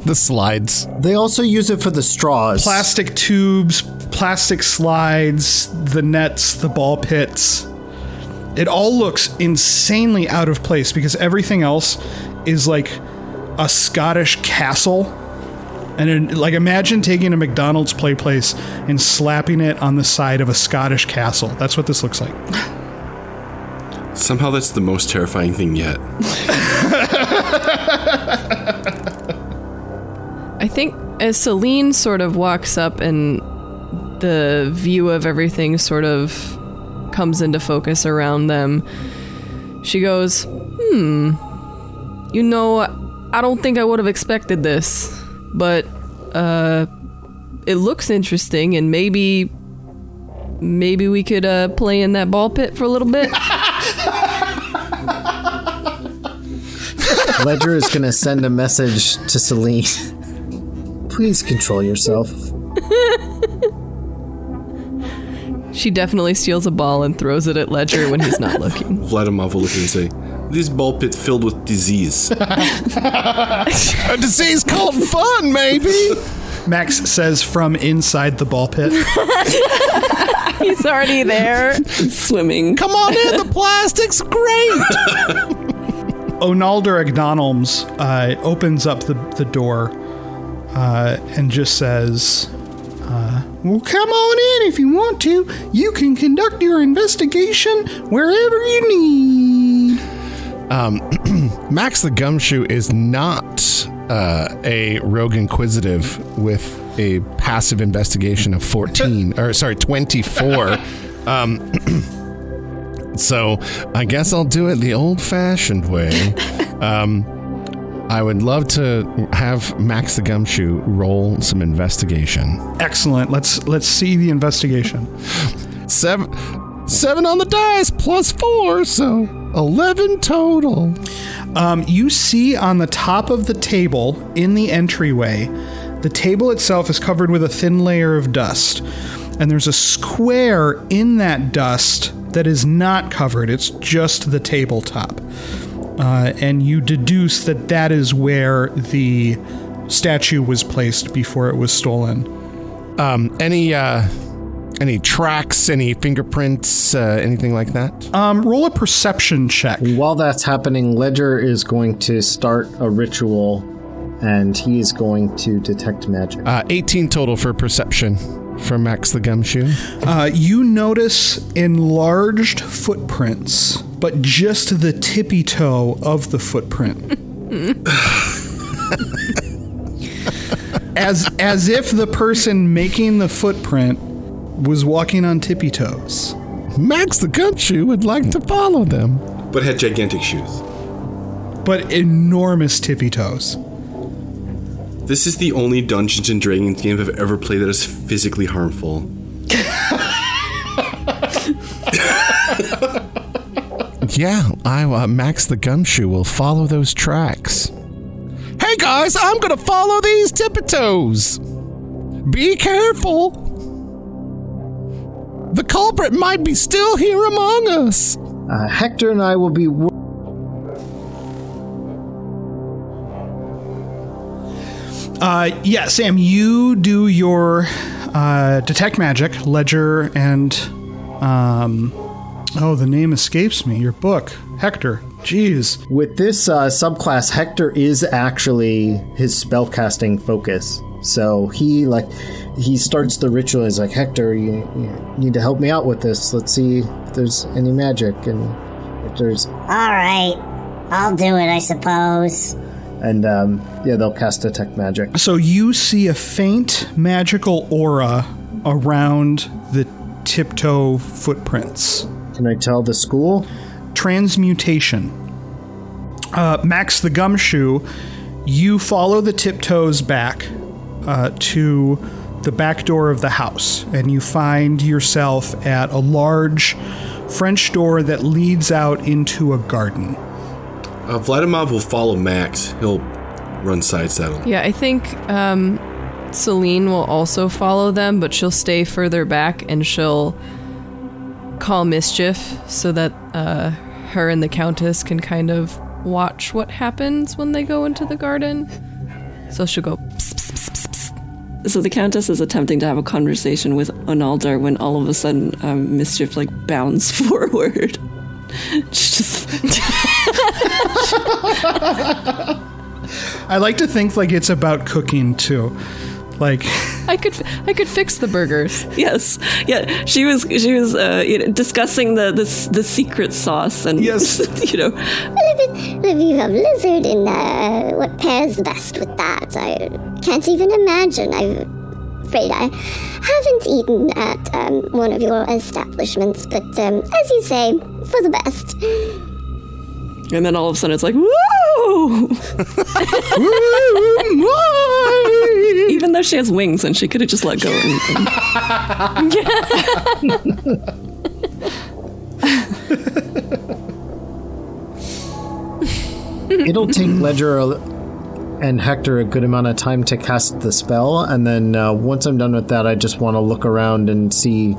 The slides. They also use it for the straws. Plastic tubes, plastic slides, the nets, the ball pits. It all looks insanely out of place because everything else is like a Scottish castle. And like, imagine taking a McDonald's play place and slapping it on the side of a Scottish castle. That's what this looks like. Somehow that's the most terrifying thing yet. I think as Celine sort of walks up and the view of everything sort of comes into focus around them, she goes, you know, I don't think I would have expected this, but it looks interesting, and maybe we could play in that ball pit for a little bit. Ledger is going to send a message to Celine. Please control yourself. She definitely steals a ball and throws it at Ledger when he's not looking. Vladimir will look and say, "This ball pit filled with disease." A disease called fun, maybe. Max says from inside the ball pit. He's already there. Swimming. Come on in, the plastic's great. Onalder Ekdonalms opens up the door and just says, well, come on in if you want to. You can conduct your investigation wherever you need. Max the Gumshoe is not a rogue inquisitive with a passive investigation of 24. So I guess I'll do it the old-fashioned way. I would love to have Max the Gumshoe roll some investigation. Excellent. Let's see the investigation. 7 on the dice plus 4, so 11 total. You see on the top of the table in the entryway, the table itself is covered with a thin layer of dust, and there's a square in that dust that is not covered. It's just the tabletop. And you deduce that is where the statue was placed before it was stolen. Any Any tracks, any fingerprints, anything like that? Roll a perception check. While that's happening, Ledger is going to start a ritual, and he is going to detect magic. 18 total for perception from Max the Gumshoe. You notice enlarged footprints, but just the tippy toe of the footprint. As if the person making the footprint was walking on tippy toes. Max the Gumshoe would like to follow them. But had gigantic shoes. But enormous tippy toes. This is the only Dungeons & Dragons game I've ever played that is physically harmful. Yeah, Max the Gumshoe will follow those tracks. Hey guys, I'm gonna follow these tippy toes. Be careful. The culprit might be still here among us. Hector and I will be... Yeah, Sam, you do your detect magic, Ledger, and the name escapes me. Your book, Hector. Jeez. With this subclass, Hector is actually his spellcasting focus. So he starts the ritual. He's like, Hector, you need to help me out with this. Let's see if there's any magic. And if there's... All right. I'll do it, I suppose. And they'll cast detect magic. So you see a faint magical aura around the tiptoe footprints. Can I tell the school? Transmutation. Max the Gumshoe, you follow the tiptoes back to the back door of the house, and you find yourself at a large French door that leads out into a garden. Vladimir will follow Max. He'll run side saddle. Yeah, I think Celine will also follow them, but she'll stay further back and she'll call mischief so that her and the Countess can kind of watch what happens when they go into the garden. So she'll go pss, pss, pss, pss, pss. So the Countess is attempting to have a conversation with Onalder when all of a sudden Mischief bounds forward. Just I like to think it's about cooking too. I could fix the burgers. Yes, yeah. She was discussing the secret sauce and yes, Well, if you have lizard in what pairs best with that? I can't even imagine. I'm afraid I haven't eaten at one of your establishments, but as you say, for the best. And then all of a sudden it's like, whoa! Even though she has wings and she could have just let go. It'll take Ledger and Hector a good amount of time to cast the spell, and then once I'm done with that, I just want to look around and see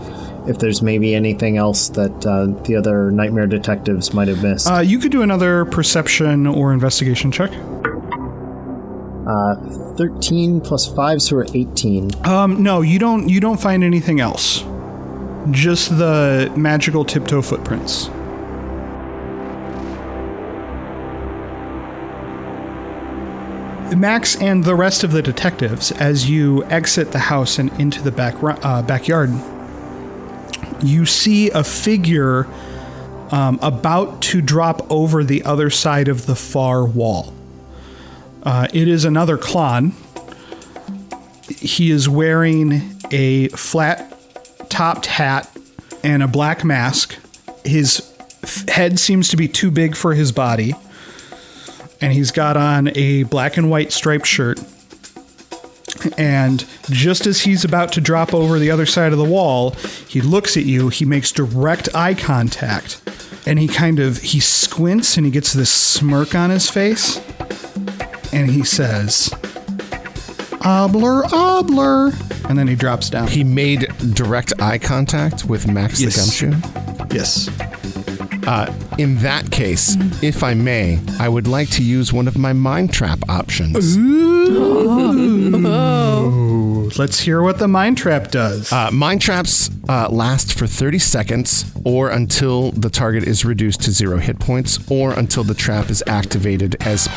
if there's maybe anything else that the other nightmare detectives might have missed. You could do another perception or investigation check. 13 plus 5, so we're 18. No, you don't find anything else. Just the magical tiptoe footprints. Max and the rest of the detectives, as you exit the house and into the backyard, you see a figure about to drop over the other side of the far wall. It is another Klon. He is wearing a flat-topped hat and a black mask. His head seems to be too big for his body, and he's got on a black and white striped shirt. And just as he's about to drop over the other side of the wall, he looks at you, he makes direct eye contact, and he squints and he gets this smirk on his face, and he says, "Obler, obler," and then he drops down. He made direct eye contact with Max the Gumshoe? Yes. In that case, if I may, I would like to use one of my mind trap options. Ooh. Ooh, let's hear what the mind trap does. Mind traps last for 30 seconds or until the target is reduced to 0 hit points or until the trap is activated as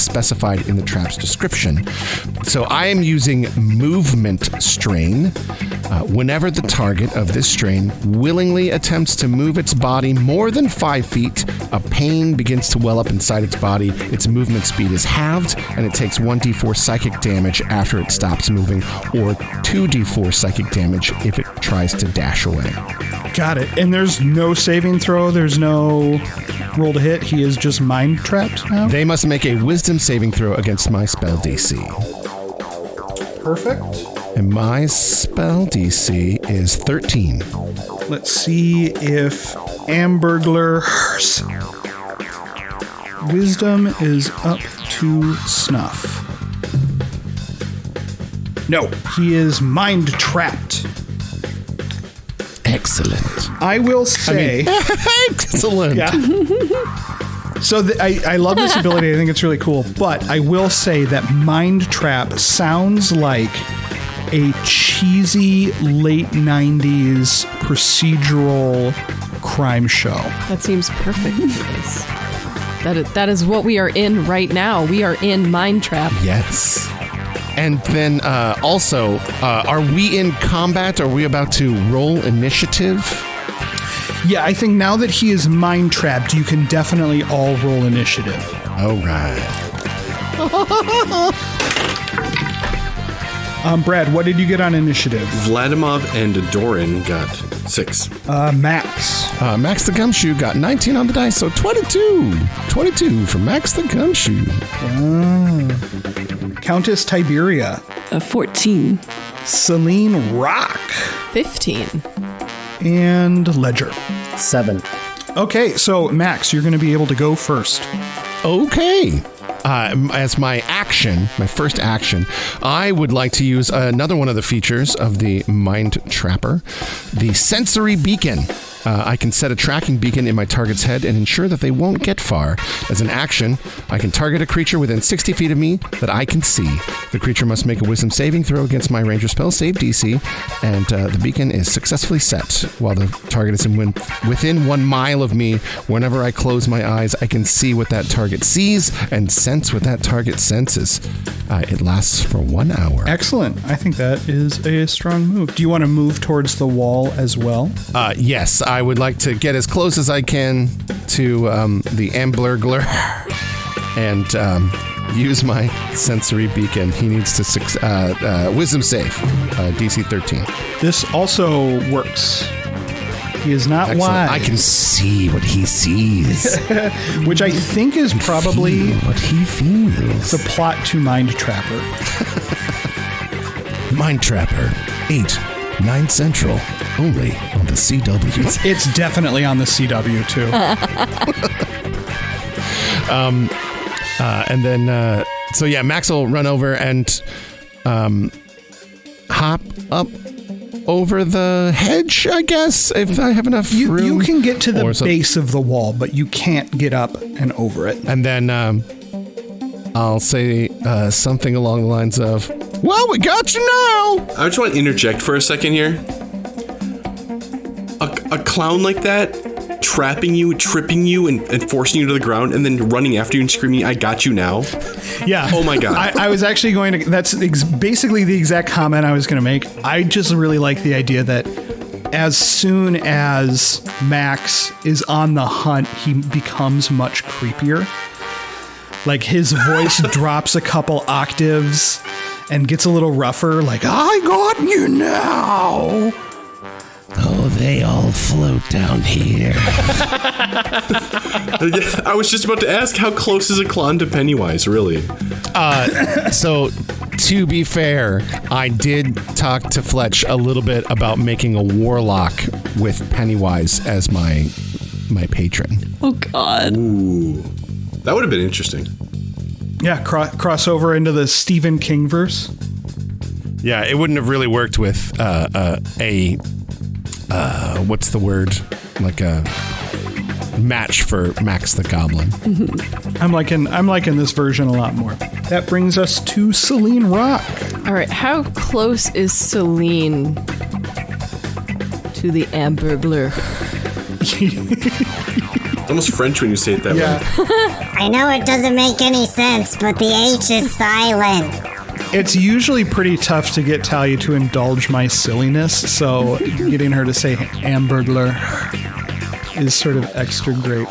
specified in the trap's description. So I am using movement strain. Whenever the target of this strain willingly attempts to move its body more than 5 feet, a pain begins to well up inside its body. Its movement speed is halved, and it takes 1d4 psychic damage after it stops moving, or 2d4 psychic damage if it tries to dash away. Got it. And there's no saving throw. There's no roll to hit. He is just mind trapped now. They must make a wisdom saving throw against my spell DC. Perfect. And my spell DC is 13. Let's see if Ambergler's wisdom is up to snuff. No, he is mind trapped. Excellent. I will say... Excellent. Yeah. So I love this ability. I think it's really cool. But I will say that Mind Trap sounds like a cheesy late 90s procedural crime show. That seems perfect for this. That is what we are in right now. We are in Mind Trap. Yes. And then also, are we in combat? Are we about to roll initiative? Yeah, I think now that he is mind trapped, you can definitely all roll initiative. All right. Brad, what did you get on initiative? Vladimir and Doran got 6. Max. Max the Gumshoe got 19 on the dice, so 22. 22 for Max the Gumshoe. Countess Tiberia. 14. Celine Rock. 15. And Ledger. 7. Okay, so Max, you're going to be able to go first. Okay. As my action, my first action, I would like to use another one of the features of the Mind Trapper, the Sensory Beacon. I can set a tracking beacon in my target's head and ensure that they won't get far. As an action, I can target a creature within 60 feet of me that I can see. The creature must make a wisdom saving throw against my ranger spell save DC, and the beacon is successfully set. While the target is within 1 mile of me, whenever I close my eyes, I can see what that target sees and sense what that target senses. It lasts for 1 hour. Excellent. I think that is a strong move. Do you want to move towards the wall as well? Yes, I would like to get as close as I can to the Ambergler and use my sensory beacon. He needs to wisdom save, DC 13. This also works. He is not Excellent. wise. I can see what he sees. Which I think is probably feel what he feels. the plot to Mind Trapper. Mind Trapper, 8, 9 Central, only on the CW. It's definitely on the CW too. And then, so yeah, Max will run over and hop up over the hedge, I guess, if I have enough room. You can get to the Or base of the wall, but you can't get up and over it. And then I'll say something along the lines of, well, we got you now! I just want to interject for a second here. A clown like that, trapping you, tripping you, and forcing you to the ground, and then running after you and screaming, I got you now. Yeah. Oh my God. I was actually going to, that's basically the exact comment I was going to make. I just really like the idea that as soon as Max is on the hunt, he becomes much creepier. Like his voice drops a couple octaves and gets a little rougher, like, I got you now. Oh, they all float down here. I was just about to ask, how close is a clown to Pennywise, really? So, to be fair, I did talk to Fletch a little bit about making a warlock with Pennywise as my patron. Oh, God. Ooh. That would have been interesting. Yeah, cross over into the Stephen King verse. Yeah, it wouldn't have really worked with what's the word? Like a match for Max the Goblin. I'm liking this version a lot more. That brings us to Celine Rock. All right, how close is Celine to the Hamburglar? Almost French when you say it that way. I know it doesn't make any sense, but the H is silent. It's usually pretty tough to get Talia to indulge my silliness, so getting her to say Hamburglar is sort of extra great.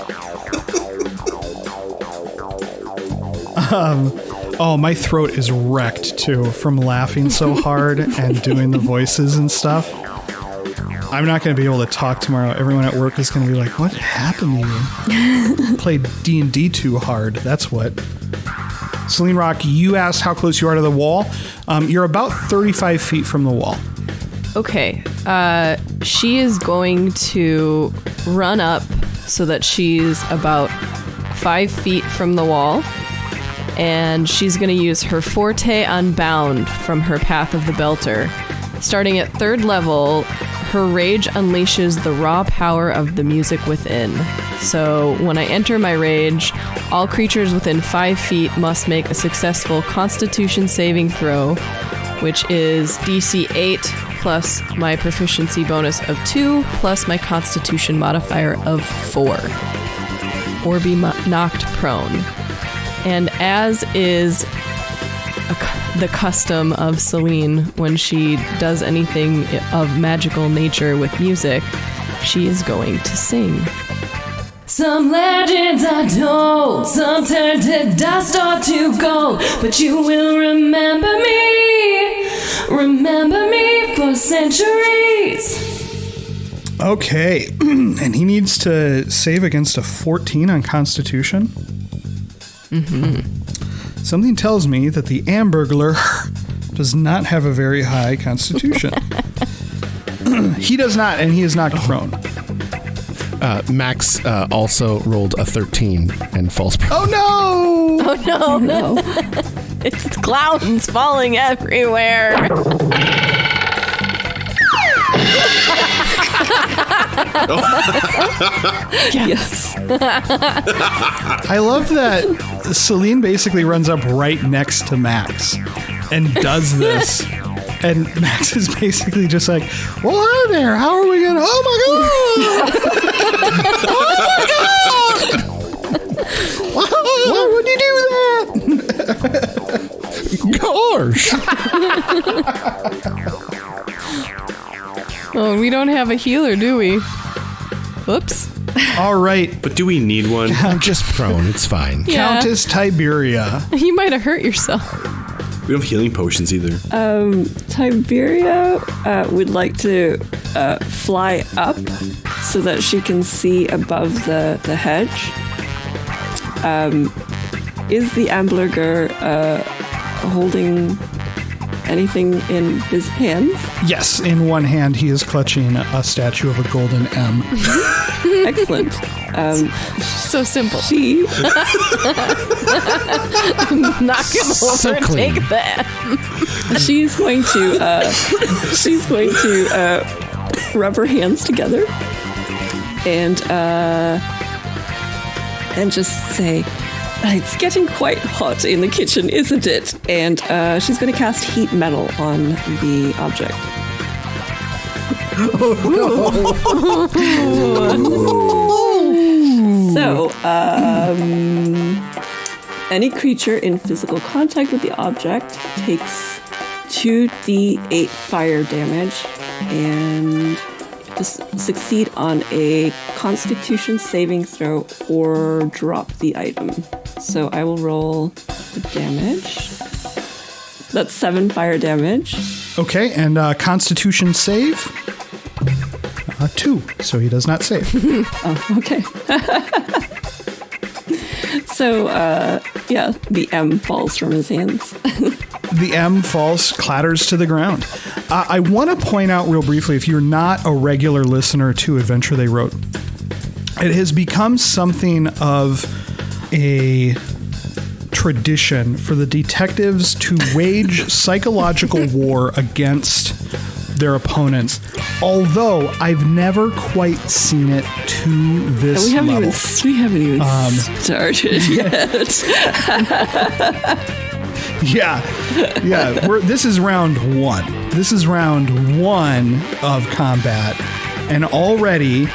Oh, my throat is wrecked too from laughing so hard and doing the voices and stuff. I'm not going to be able to talk tomorrow. Everyone at work is going to be like, what happened to you? Played D&D too hard. That's what. Celine Rock, you asked how close you are to the wall. You're about 35 feet from the wall. Okay, she is going to run up so that she's about 5 feet from the wall. And she's going to use her Forte Unbound from her Path of the Belter. Starting at 3rd level, her rage unleashes the raw power of the music within. So when I enter my rage, all creatures within 5 feet must make a successful Constitution saving throw, which is DC 8 plus my proficiency bonus of 2 plus my Constitution modifier of 4, or be knocked prone. And as is the custom of Celine, when she does anything of magical nature with music, she is going to sing. Some legends are told, some turn to dust or to gold, but you will remember me for centuries. Okay, and he needs to save against a 14 on Constitution. Something tells me that the Hamburglar does not have a very high Constitution. He does not, and he is knocked prone. Max also rolled a 13 and falls prone. Oh no! Oh no! It's clowns falling everywhere. Yes. I love that Celine basically runs up right next to Max and does this. And Max is basically just like, well, hi there. How are we going to... Oh, my God. Oh, my God. Why would you do that? Gosh. Oh, we don't have a healer, do we? Whoops. All right. But do we need one? I'm just prone. It's fine. Yeah. Countess Tiberia. You might have hurt yourself. We don't have healing potions either. Tiberia would like to fly up so that she can see above the hedge. Is the Hamburglar holding anything in his hands? Yes, in one hand he is clutching a statue of a golden M. Excellent. So simple. She Knock him over So and clean. take that. she's going to rub her hands together and just say, it's getting quite hot in the kitchen, isn't it? And she's going to cast heat metal on the object. So, any creature in physical contact with the object takes 2d8 fire damage and just succeed on a Constitution saving throw or drop the item. So I will roll the damage. That's 7 fire damage. Okay, and Constitution save? 2, so he does not save. Okay. So, yeah, the M falls from his hands. The M falls, clatters to the ground. I want to point out real briefly, if you're not a regular listener to Adventure They Wrote, it has become something of a tradition for the detectives to wage psychological war against their opponents. Although I've never quite seen it to this We haven't level. even started yet. Yeah. This is round 1. This is round 1 of combat, and already,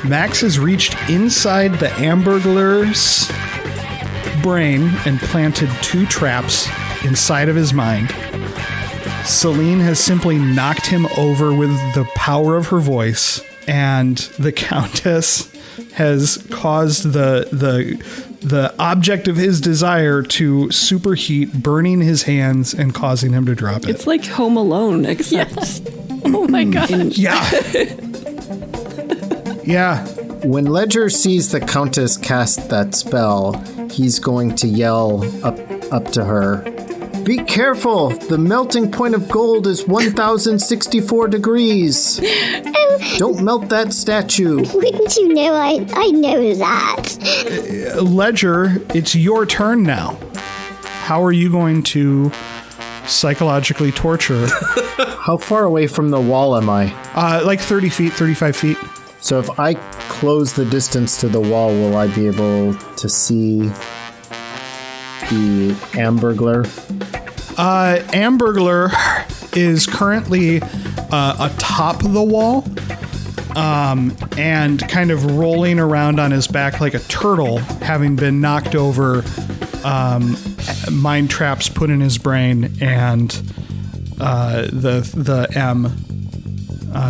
Max has reached inside the Hamburglar's brain and planted 2 traps inside of his mind. Celine has simply knocked him over with the power of her voice, and the Countess has caused the object of his desire to superheat, burning his hands and causing him to drop it. It's like Home Alone, except... Oh my god. Yeah. Yeah. When Ledger sees the Countess cast that spell, he's going to yell up to her, "Be careful! The melting point of gold is 1,064 degrees! Don't melt that statue!" Wouldn't you know I know that? Ledger, it's your turn now. How are you going to psychologically torture? How far away from the wall am I? Like 30 feet, 35 feet. So if I close the distance to the wall, will I be able to see the Hamburglar? Hamburglar is currently atop the wall and kind of rolling around on his back like a turtle, having been knocked over, mind traps put in his brain, and the M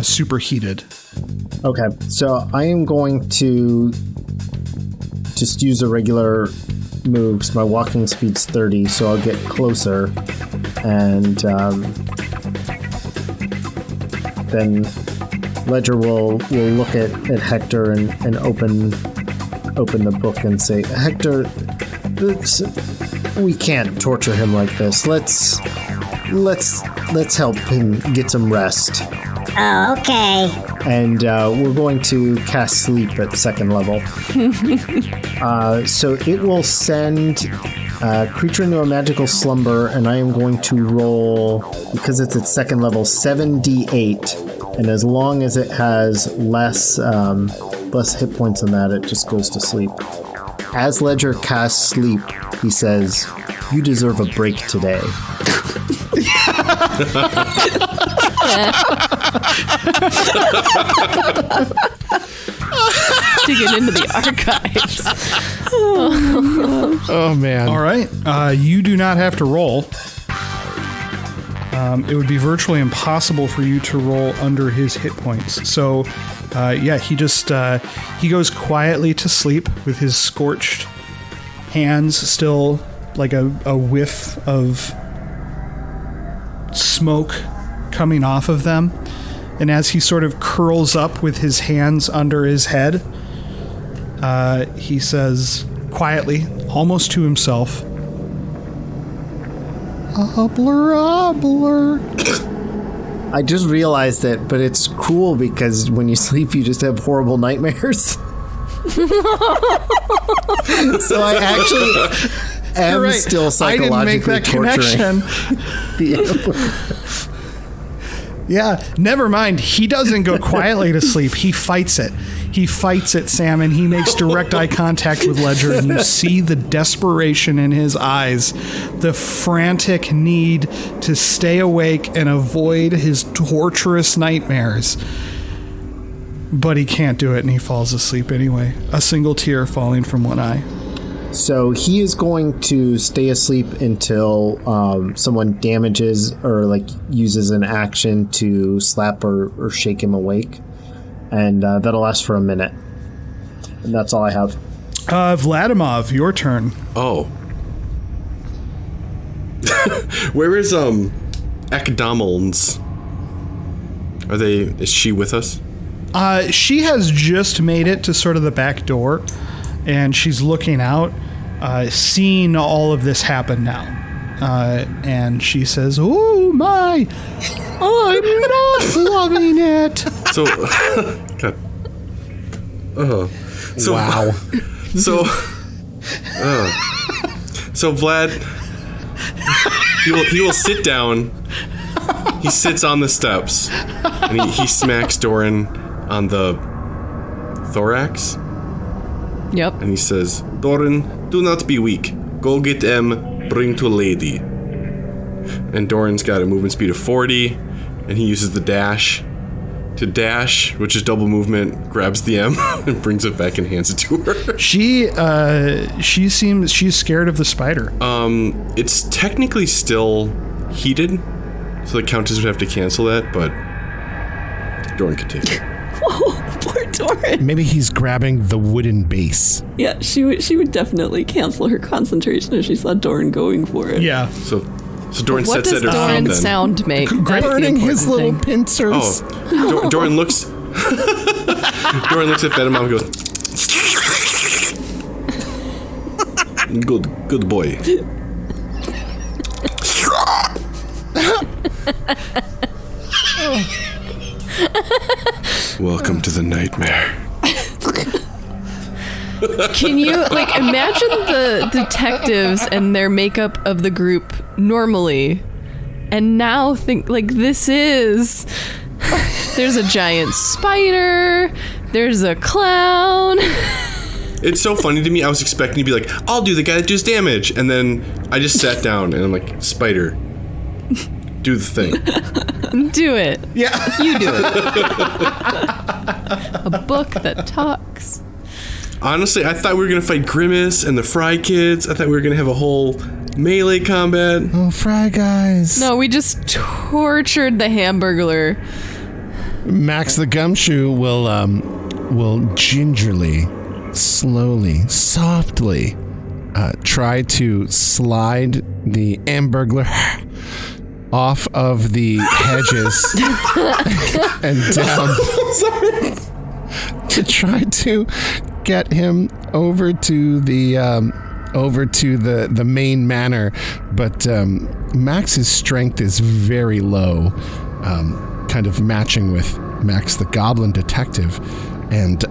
superheated. Okay, so I am going to just use a regular move because my walking speed's 30, so I'll get closer, and then Ledger will look at Hector and open the book and say, "Hector, we can't torture him like this. Let's help him get some rest." Oh, okay. And we're going to cast sleep at 2nd level. So it will send creature into a magical slumber, and I am going to roll, because it's at 2nd level, 7d8. And as long as it has less hit points than that, it just goes to sleep. As Ledger casts sleep, he says, "You deserve a break today." Digging into the archives. Oh, man. All right. You do not have to roll. It would be virtually impossible for you to roll under his hit points. So, he just he goes quietly to sleep with his scorched hands still like a whiff of smoke coming off of them. And as he sort of curls up with his hands under his head, he says quietly, almost to himself, "Obler, obler." I just realized it, but it's cool because when you sleep, you just have horrible nightmares. So I actually am right. still psychologically I didn't make that torturing connection. Yeah, never mind. He doesn't go quietly to sleep. He fights it. He fights it, Sam, and he makes direct eye contact with Ledger, and you see the desperation in his eyes, the frantic need to stay awake and avoid his torturous nightmares. But he can't do it, and he falls asleep anyway, a single tear falling from one eye. So he is going to stay asleep until someone damages or uses an action to slap or shake him awake. And that'll last for a minute. And that's all I have. Vladimov, your turn. Oh. Where is Ekdamelns? Is she with us? She has just made it to sort of the back door, and she's looking out, seeing all of this happen now. And she says, "Oh my, I'm not loving it." So, God. So, Wow. So Vlad, he will sit down. He sits on the steps, and he smacks Doran on the thorax. Yep. And he says, Doran, do not be weak. Go get M, bring to lady. And Doran's got a movement speed of 40, and he uses the dash to dash, which is double movement, grabs the M, and brings it back and hands it to her. She seems she's scared of the spider. It's technically still heated, so the Countess would have to cancel that, but Doran could take it. Whoa, poor Doran. Maybe he's grabbing the wooden base. Yeah, she would definitely cancel her concentration if she saw Doran going for it. Yeah. So Doran What sets does at her feet Doran's then. sound make? That's the Burning his important little thing. pincers. Oh, Doran looks. Doran looks at Venom and goes, "Good boy." Welcome to the nightmare. Can you imagine the detectives and their makeup of the group normally, and now think this is. There's a giant spider. There's a clown. It's so funny to me. I was expecting to be like, I'll do the guy that does damage. And then I just sat down and I'm like, spider, do the thing. Do it. Yeah. You do it. A book that talks. Honestly, I thought we were going to fight Grimace and the Fry Kids. I thought we were going to have a whole melee combat. Oh, Fry Guys. No, we just tortured the Hamburglar. Max the Gumshoe will gingerly, slowly, softly try to slide the Hamburglar off of the hedges and down to try to get him over to the main manor, but Max's strength is very low, kind of matching with Max the Goblin Detective, and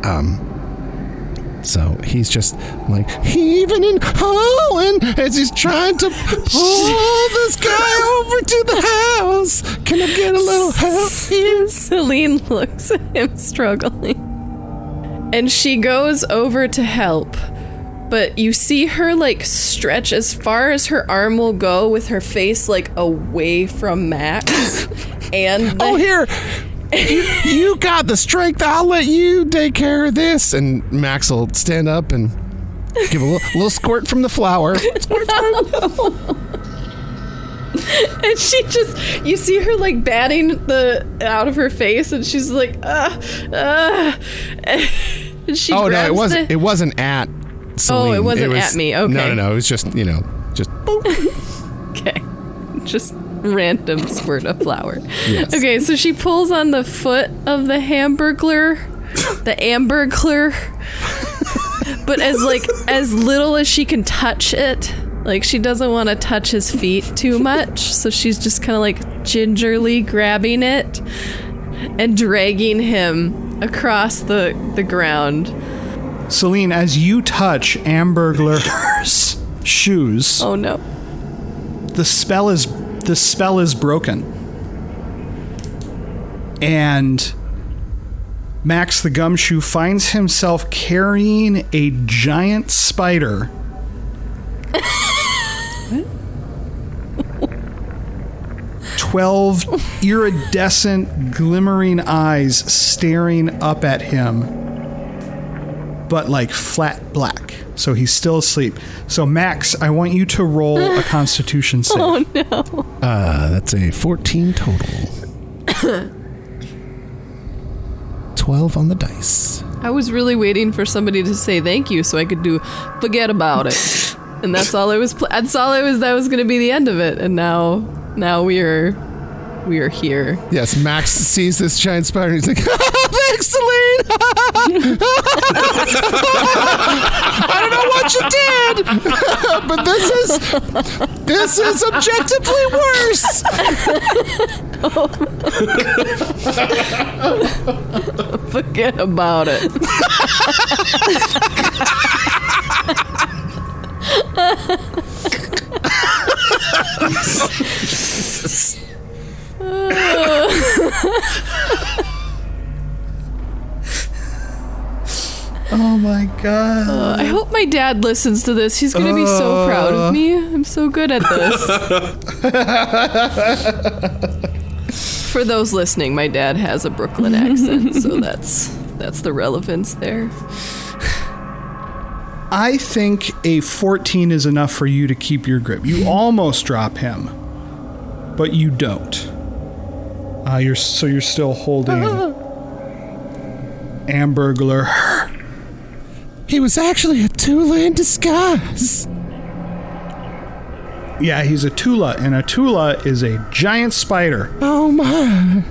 so he's just like heaving and hawing as he's trying to pull this guy over to the house. Can I get a little help here? Celine looks at him struggling. And she goes over to help. But you see her stretch as far as her arm will go with her face away from Max. And Here. You got the strength. I'll let you take care of this. And Max will stand up and give a little squirt from the flower. And she just, you see her batting the out of her face, and she's like, and she Oh no, grabs it wasn't at Celine. Oh, it wasn't at me. Okay. No, it was just just boop. Okay. Just random squirt of flour. Yes. Okay, so she pulls on the foot of the Hamburglar, but as little as she can touch it. She doesn't want to touch his feet too much, so she's just kind of gingerly grabbing it and dragging him across the ground. Celine, as you touch Hamburglar's shoes, Oh no. the spell is broken. And Max the Gumshoe finds himself carrying a giant spider. 12 iridescent, glimmering eyes staring up at him, but flat black. So he's still asleep. So Max, I want you to roll a Constitution save. Oh no. That's a 14 total. 12 on the dice. I was really waiting for somebody to say thank you so I could do forget about it. And that's all it was. That was going to be the end of it. And now we are here. Yes, Max sees this giant spider and he's like, thanks, Celine! I don't know what you did, but this is objectively worse. Forget about it. Oh my god. I hope my dad listens to this. He's going to be so proud of me. I'm so good at this. For those listening, my dad has a Brooklyn accent, so that's the relevance there. I think a 14 is enough for you to keep your grip. You almost drop him, but you don't. You're still holding Hamburglar. He was actually a Tula in disguise. Yeah, he's a Tula, and a Tula is a giant spider. Oh my.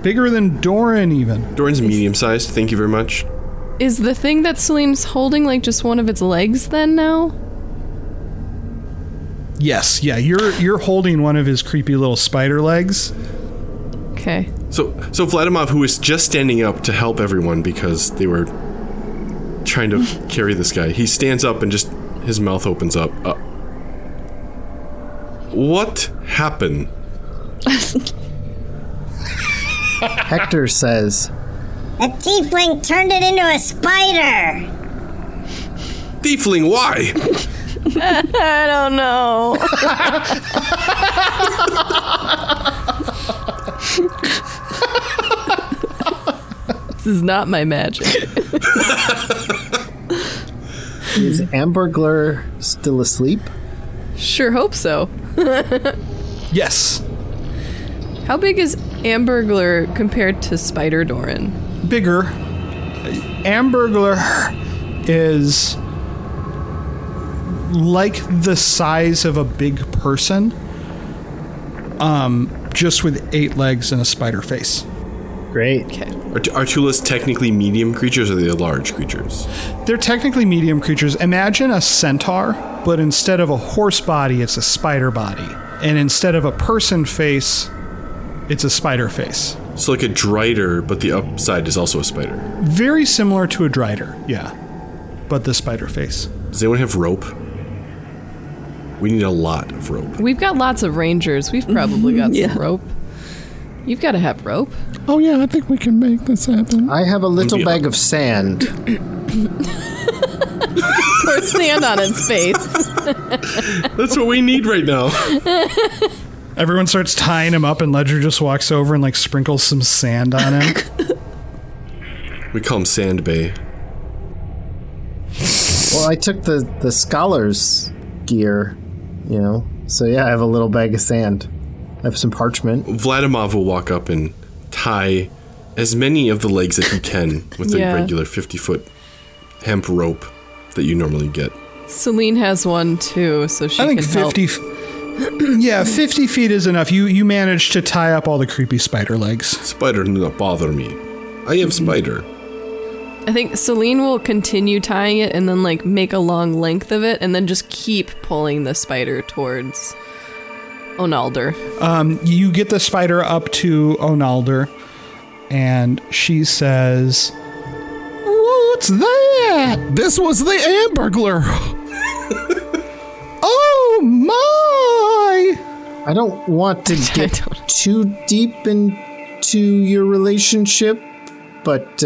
Bigger than Doran even. Doran's medium-sized, thank you very much. Is the thing that Celine's holding like just one of its legs then now? Yes, yeah, you're holding one of his creepy little spider legs. Okay. So Vladimir, who is just standing up to help everyone because they were trying to carry this guy, he stands up and just his mouth opens up. What happened? Hector says, A tiefling turned it into a spider. Tiefling, why? I don't know. This is not my magic. is Hamburglar still asleep? Sure hope so. Yes. How big is Hamburglar compared to Spider Doran? Bigger. Hamburglar is like the size of a big person, just with 8 legs and a spider face. Great. Okay. Are Tulas technically medium creatures, or are they large creatures? They're technically medium creatures. Imagine a centaur, but instead of a horse body, it's a spider body. And instead of a person face, it's a spider face. So like a Drider, but the upside is also a spider. Very similar to a Drider, yeah. But the spider face. Does anyone have rope? We need a lot of rope. We've got lots of rangers. We've probably got some rope. You've got to have rope. Oh yeah, I think we can make this happen. I have a little bag of sand. Pour sand on its face. That's what we need right now. Everyone starts tying him up, and Ledger just walks over and like sprinkles some sand on him. We call him Sand Bay. Well, I took the scholar's gear, you know. So yeah, I have a little bag of sand. I have some parchment. Vladimir will walk up and tie as many of the legs that he can with a regular 50-foot hemp rope that you normally get. Celine has one too, so she I think can 50. Yeah, 50 feet is enough. You managed to tie up all the creepy spider legs. Spider do not bother me. I have spider. I think Celine will continue tying it and then like make a long length of it and then just keep pulling the spider towards Onalder. You get the spider up to Onalder, and she says, "What's that?" This was the Hamburglar. Oh my! I don't want to get too deep into your relationship, but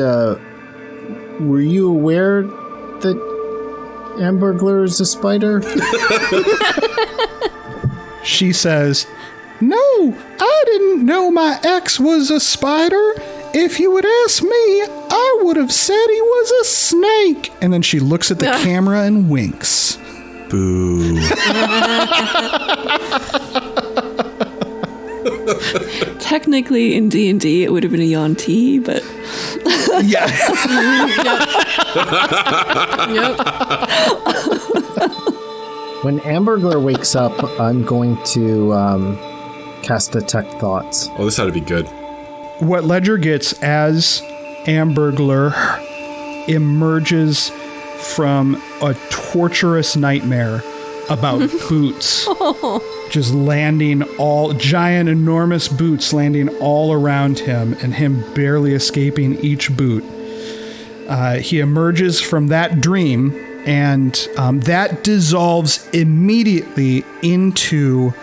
were you aware that Hamburglar is a spider? She says, "No, I didn't know my ex was a spider. If you had asked me, I would have said he was a snake." And then she looks at the camera and winks. Boo. Technically, in D&D, it would have been a Yuan-Ti, but... Yeah. Yep. When Hamburglar wakes up, I'm going to cast Detect Thoughts. Oh, this ought to be good. What Ledger gets as Hamburglar emerges from a torturous nightmare about boots just landing giant, enormous boots landing all around him and him barely escaping each boot. He emerges from that dream, and that dissolves immediately into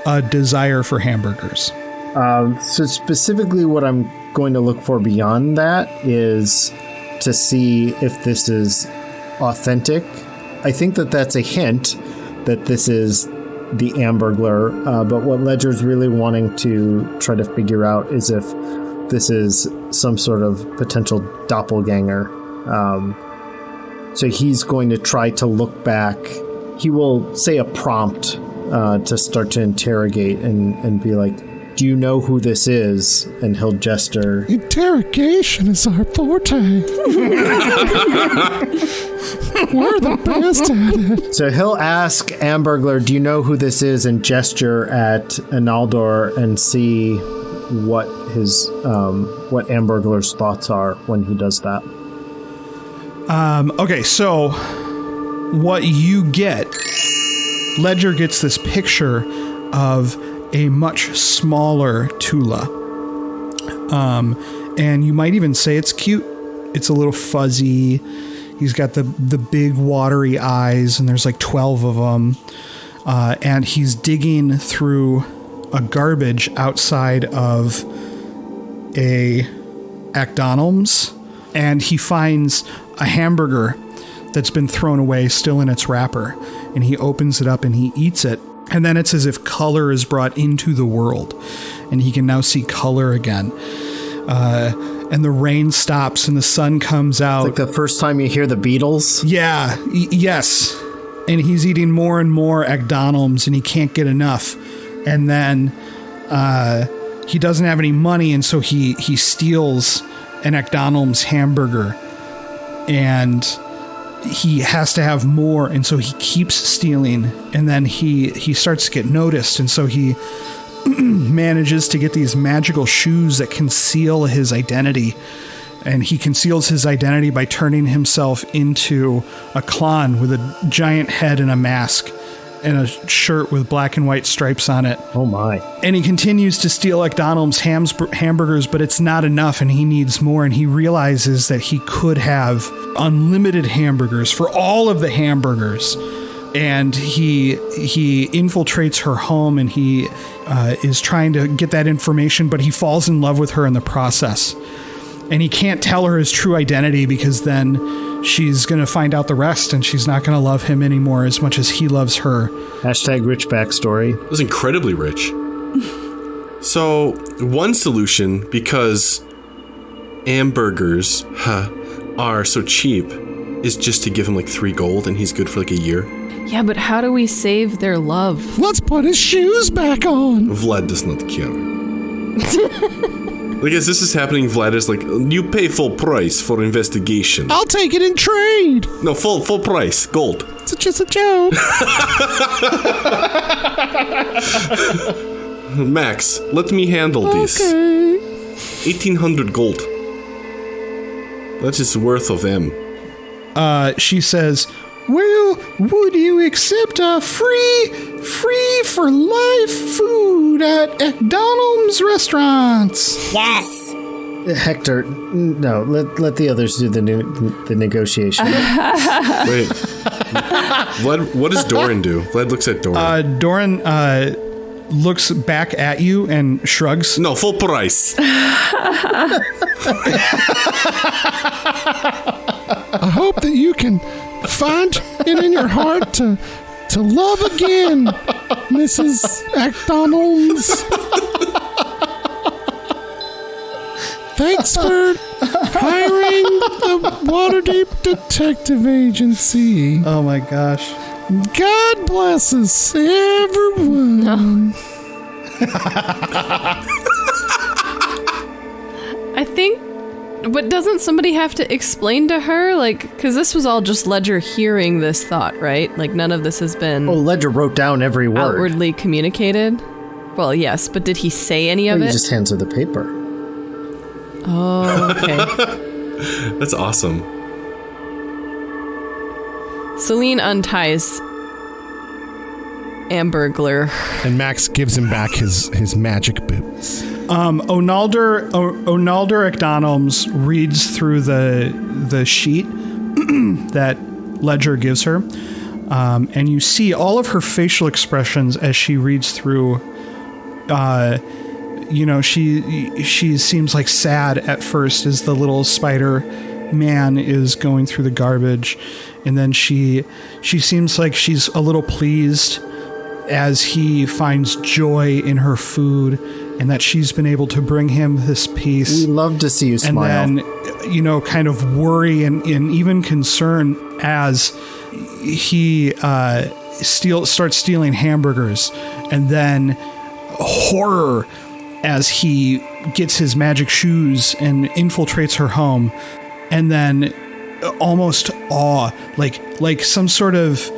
a desire for hamburgers. So specifically what I'm going to look for beyond that is to see if this is authentic. I think that that's a hint that this is the Hamburglar, but what Ledger's really wanting to try to figure out is if this is some sort of potential doppelganger. So he's going to try to look back. He will say a prompt to start to interrogate and be like, do you know who this is? And he'll gesture. Interrogation is our forte. We're the best at it. So he'll ask Hamburglar, do you know who this is? And gesture at Analdor and see what his what Hamburglar's thoughts are when he does that. Okay, so what you get, Ledger gets this picture of a much smaller Tula. And you might even say it's cute. It's a little fuzzy. He's got the big watery eyes, and there's like 12 of them. And he's digging through a garbage outside of a McDonald's, and he finds a hamburger that's been thrown away still in its wrapper. And he opens it up and he eats it. And then it's as if color is brought into the world, and he can now see color again. And the rain stops and the sun comes out. It's like the first time you hear the Beatles. Yeah, yes. And he's eating more and more McDonald's, and he can't get enough. And then he doesn't have any money, and so he steals an McDonald's hamburger. And he has to have more, and so he keeps stealing, and then he starts to get noticed, and so he manages to get these magical shoes that conceal his identity. And he conceals his identity by turning himself into a clown with a giant head and a mask and a shirt with black and white stripes on it. Oh my. And he continues to steal McDonald's hamburgers, but it's not enough, and he needs more. And he realizes that he could have unlimited hamburgers for all of the hamburgers. And he infiltrates her home, and he is trying to get that information, but he falls in love with her in the process. And he can't tell her his true identity, because then she's going to find out the rest, and she's not going to love him anymore as much as he loves her. Hashtag rich backstory. It was incredibly rich. So, one solution, because hamburgers are so cheap, is just to give him like 3 gold and he's good for like a year. Yeah, but how do we save their love? Let's put his shoes back on. Vlad does not care. Like, as this is happening, Vlad is like, you pay full price for investigation. I'll take it in trade. No, full price, gold. It's just a joke. Max, let me handle this. Okay. 1,800 gold. That is worth of them. She says, well, would you accept a free for life food at McDonald's restaurants? Yes. Hector, no, let the others do the negotiation. Wait. Vlad, what does Doran do? Vlad looks at Doran. Doran looks back at you and shrugs. No, full price. I hope that you can find it in your heart to love again, Mrs. McDonald's. Thanks for hiring the Waterdeep Detective Agency. Oh my gosh. God bless us, everyone. No. I think, but doesn't somebody have to explain to her? Like, because this was all just Ledger hearing this thought, right? Like, none of this has been Ledger wrote down every word. Outwardly communicated? Well, yes, but did he say any of it? He just hands her the paper. Oh, okay. That's awesome. Celine unties Hamburglar. And Max gives him back his magic boots. Onalder McDonald's reads through the sheet that Ledger gives her, and you see all of her facial expressions as she reads through she seems like sad at first as the little spider man is going through the garbage, and then she seems like she's a little pleased as he finds joy in her food and that she's been able to bring him this peace. We love to see you smile. And then, kind of worry and even concern as he starts stealing hamburgers, and then horror as he gets his magic shoes and infiltrates her home, and then almost awe, like some sort of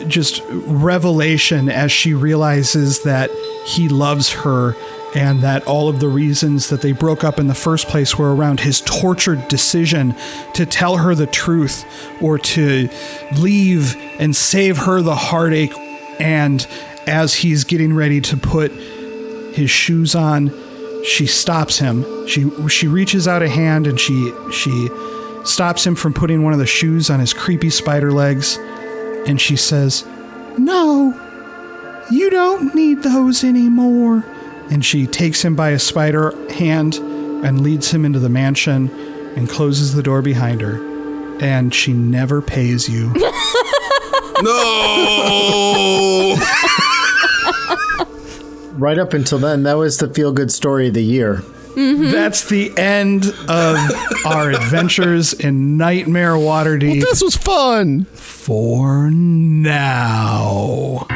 just revelation as she realizes that he loves her and that all of the reasons that they broke up in the first place were around his tortured decision to tell her the truth or to leave and save her the heartache. And as he's getting ready to put his shoes on, she stops him. She reaches out a hand and she stops him from putting one of the shoes on his creepy spider legs. And she says, "No, you don't need those anymore." And she takes him by a spider hand and leads him into the mansion and closes the door behind her. And she never pays you. No! Right up until then, that was the feel-good story of the year. Mm-hmm. That's the end of our adventures in Nightmare Waterdeep. Well, this was fun. For now.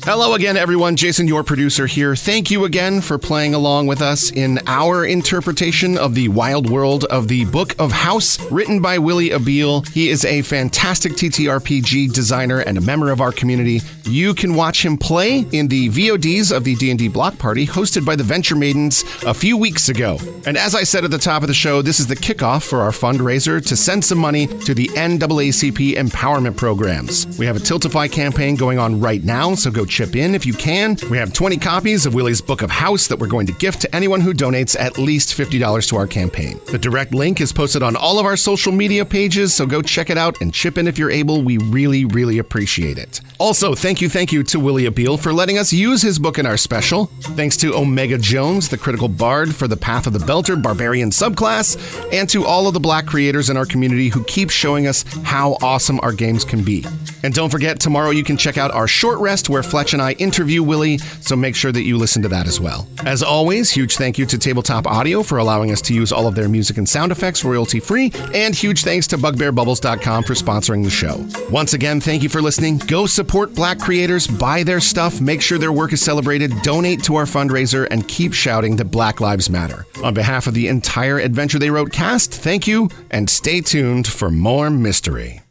Hello again, everyone. Jason, your producer here. Thank you again for playing along with us in our interpretation of the wild world of the Book of House, written by Willie Abeil. He is a fantastic TTRPG designer and a member of our community. You can watch him play in the VODs of the D&D Block Party hosted by the Venture Maidens a few weeks ago. And as I said at the top of the show, this is the kickoff for our fundraiser to send some money to the NAACP Empowerment Programs. We have a Tiltify campaign going on right now, so go chip in if you can. We have 20 copies of Willie's Book of House that we're going to gift to anyone who donates at least $50 to our campaign. The direct link is posted on all of our social media pages, so go check it out and chip in if you're able. We really, really appreciate it. Also, thank you to Willie Abeil for letting us use his book in our special. Thanks to Omega Jones, the Critical Bard for the Path of the Belter Barbarian subclass, and to all of the Black creators in our community who keep showing us how awesome our games can be. And don't forget, tomorrow you can check out our short rest where Fletch and I interview Willie, so make sure that you listen to that as well. As always, huge thank you to Tabletop Audio for allowing us to use all of their music and sound effects royalty-free, and huge thanks to BugbearBubbles.com for sponsoring the show. Once again, thank you for listening. Go support Black creators, buy their stuff, make sure their work is celebrated, donate to our fundraiser, and keep shouting that Black Lives Matter. On behalf of the entire Adventure They Wrote cast, thank you, and stay tuned for more mystery.